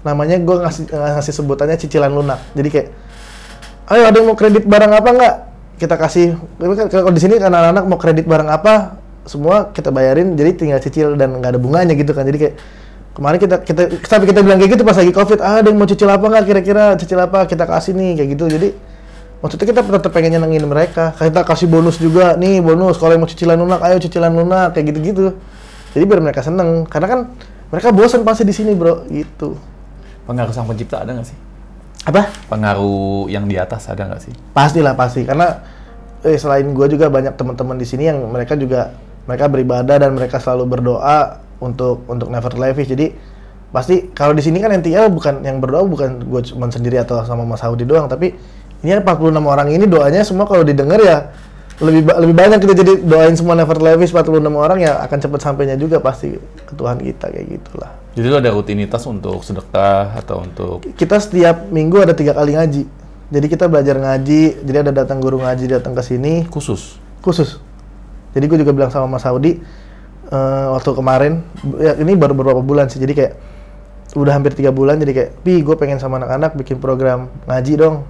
namanya gue ngasih sebutannya cicilan lunak. Jadi kayak, ayo ada yang mau kredit barang apa nggak? Kita kasih, kalau di sini anak-anak mau kredit barang apa, semua kita bayarin, jadi tinggal cicil dan nggak ada bunganya gitu kan. Jadi kayak kemarin sampai kita bilang kayak gitu pas lagi COVID, ada yang mau cicil apa nggak? Kira-kira cicil apa? Kita kasih nih kayak gitu. Jadi maksudnya kita tetap pengen nyenengin mereka. Kita kasih bonus juga, nih bonus kalau yang mau cicilan lunak, ayo cicilan lunak kayak gitu-gitu. Jadi biar mereka seneng, karena kan mereka bosan pasti di sini bro, gitu. Pengaruh sang pencipta ada nggak sih? Apa? Pengaruh yang di atas ada nggak sih? Pastilah, pasti. Karena selain gue juga banyak teman-teman di sini yang mereka beribadah dan mereka selalu berdoa untuk never lavish. Jadi pasti kalau di sini kan NTL bukan yang berdoa, bukan gue cuma sendiri atau sama Mas Saudi doang, tapi ini 46 orang ini doanya semua kalau didengar ya lebih banyak kita, jadi doain semua never lavish 46 orang ya akan cepat sampainya juga pasti ke Tuhan kita kayak gitulah. Jadi lo ada rutinitas untuk sedekah atau untuk? Kita setiap minggu ada 3 kali ngaji. Jadi kita belajar ngaji, jadi ada datang guru ngaji datang ke sini. Khusus. Jadi gue juga bilang sama Mas Saudi waktu kemarin, ya ini baru beberapa bulan sih, jadi kayak udah hampir 3 bulan, jadi kayak, gue pengen sama anak-anak bikin program ngaji dong.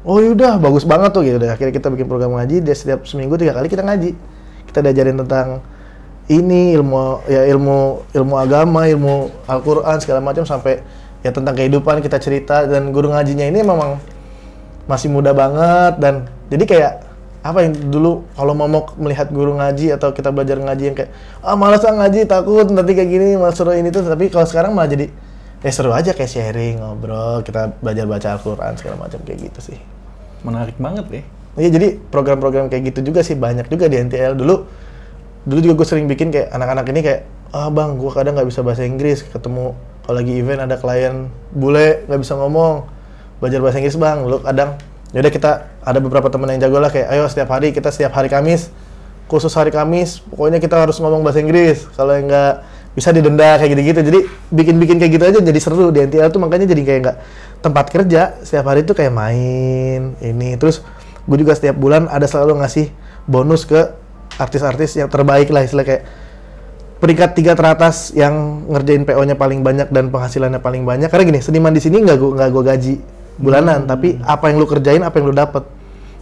Oh yaudah, bagus banget tuh gitu. Akhirnya kita bikin program ngaji, dia setiap seminggu 3 kali kita ngaji. Kita diajarin tentang ini ilmu agama, ilmu Al-Quran segala macam, sampai ya tentang kehidupan kita cerita. Dan guru ngajinya ini memang masih muda banget, dan jadi kayak apa yang dulu kalau mau melihat guru ngaji atau kita belajar ngaji yang kayak malas ngaji, takut nanti kayak gini, malas seru ini tuh. Tapi kalau sekarang malah jadi seru aja, kayak sharing, ngobrol, kita belajar baca Al-Quran segala macam kayak gitu sih. Menarik banget deh. Iya, jadi program-program kayak gitu juga sih banyak juga di NTL. Dulu juga gue sering bikin kayak anak-anak ini kayak, bang, gue kadang nggak bisa bahasa Inggris, ketemu kalau lagi event ada klien bule nggak bisa ngomong, belajar bahasa Inggris bang. Dulu kadang, yaudah kita ada beberapa teman yang jago lah kayak, ayo setiap hari Kamis, khusus hari Kamis, pokoknya kita harus ngomong bahasa Inggris. Kalau yang nggak bisa didenda kayak gitu-gitu. Jadi bikin kayak gitu aja jadi seru di NTL tuh, makanya jadi kayak nggak tempat kerja, setiap hari tuh kayak main ini. Terus gue juga setiap bulan ada selalu ngasih bonus ke artis-artis yang terbaik lah, istilah kayak peringkat 3 teratas yang ngerjain PO-nya paling banyak dan penghasilannya paling banyak. Karena gini, seniman di sini nggak gua gaji bulanan, tapi apa yang lu kerjain, apa yang lu dapet.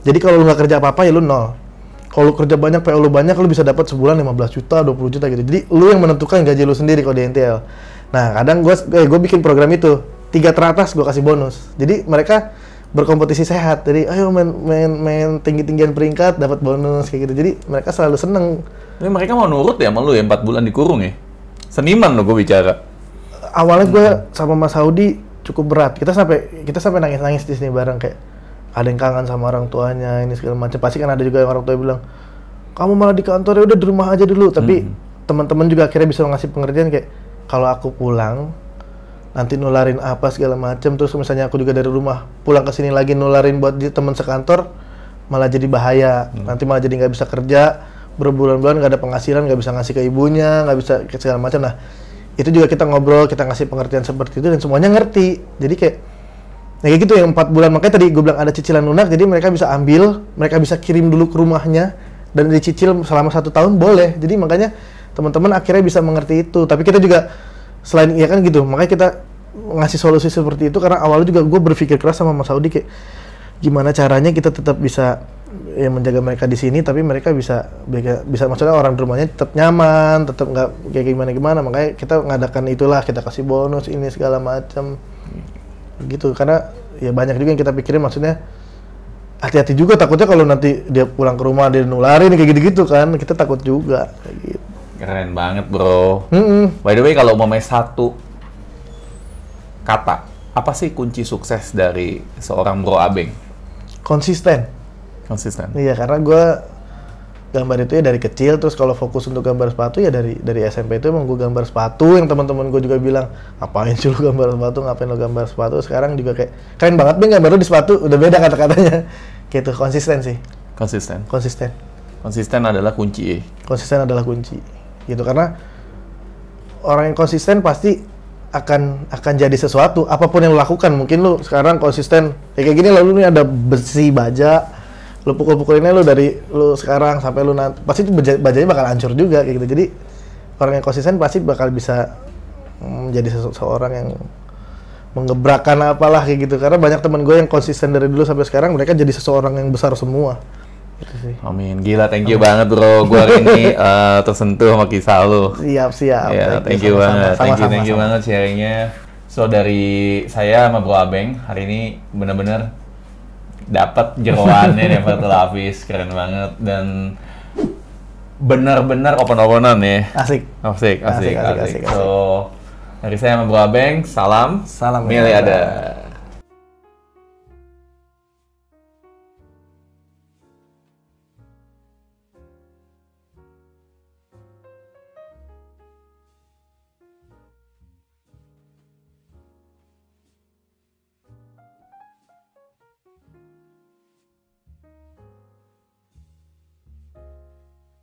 Jadi kalau lu nggak kerja apa-apa ya lu nol. Kalau lu kerja banyak, PO lu banyak, lu bisa dapat sebulan 15 juta, 20 juta gitu. Jadi lu yang menentukan gaji lu sendiri kalau di NTL. Nah, kadang gue bikin program itu 3 teratas gue kasih bonus. Jadi mereka berkompetisi sehat. Jadi ayo main tinggi-tinggian peringkat dapat bonus kayak gitu. Jadi mereka selalu seneng. Ini mereka mau nurut ya sama lu ya 4 bulan dikurung ya? Seniman lo gue bicara. Awalnya gue sama Mas Saudi cukup berat. Kita sampai nangis-nangis di sini bareng, kayak ada yang kangen sama orang tuanya ini segala macam. Pasti kan ada juga yang orang tua bilang, "Kamu malah di kantor, ya udah di rumah aja dulu." Tapi teman-teman juga akhirnya bisa ngasih pengertian kayak, kalau aku pulang nanti nularin apa segala macam, terus misalnya aku juga dari rumah pulang ke sini lagi nularin buat teman sekantor, malah jadi bahaya. Nanti malah jadi nggak bisa kerja, berbulan-bulan nggak ada penghasilan, nggak bisa ngasih ke ibunya, nggak bisa ke segala macam. Nah, itu juga kita ngobrol, kita ngasih pengertian seperti itu dan semuanya ngerti. Jadi kayak gitu yang 4 bulan, makanya tadi gue bilang ada cicilan lunak, jadi mereka bisa ambil, mereka bisa kirim dulu ke rumahnya dan dicicil selama 1 tahun boleh. Jadi makanya teman-teman akhirnya bisa mengerti itu. Tapi kita juga selain iya kan gitu, makanya kita ngasih solusi seperti itu karena awalnya juga gue berpikir keras sama Mas Saudi kayak gimana caranya kita tetap bisa ya menjaga mereka di sini, tapi mereka bisa maksudnya orang di rumahnya tetap nyaman, tetap nggak kayak gimana, makanya kita ngadakan itulah, kita kasih bonus ini segala macam gitu. Karena ya banyak juga yang kita pikirin, maksudnya hati-hati juga, takutnya kalau nanti dia pulang ke rumah dia nularin kayak gitu-gitu kan, kita takut juga kayak gitu. Keren banget bro. By the way, kalau mau main satu kata, apa sih kunci sukses dari seorang Bro Abeng? Konsisten. Iya, karena gue gambar itu ya dari kecil, terus kalau fokus untuk gambar sepatu ya dari SMP itu emang gue gambar sepatu, yang teman-teman gue juga bilang, ngapain sih lu gambar sepatu, ngapain lu gambar sepatu. Sekarang juga kayak keren banget Beng gambar lu di sepatu, udah beda kata-katanya. Gitu, konsisten sih. Konsisten adalah kunci. Konsisten adalah kunci. Gitu, karena orang yang konsisten pasti akan jadi sesuatu apapun yang lo lakukan. Mungkin lo sekarang konsisten kayak gini, lalu nih ada besi baja, lo pukul-pukulinnya lo dari lo sekarang sampai lo nanti pasti itu bajanya bakal hancur juga kayak gitu. Jadi orang yang konsisten pasti bakal bisa menjadi seseorang yang menggebrakan apalah kayak gitu. Karena banyak teman gue yang konsisten dari dulu sampai sekarang, mereka jadi seseorang yang besar semua. Amin, gila, thank you banget bro. Gue hari ini tersentuh sama kisah lu. Siap. Ya, thank you banget, thank you banget sharingnya. So dari saya sama Bro Abeng hari ini bener-bener dapat jeroannya nih Fatul Hafiz, keren banget dan bener-bener open-openan ya. Asik. So dari saya sama Bro Abeng, salam. Salam. Miliadah.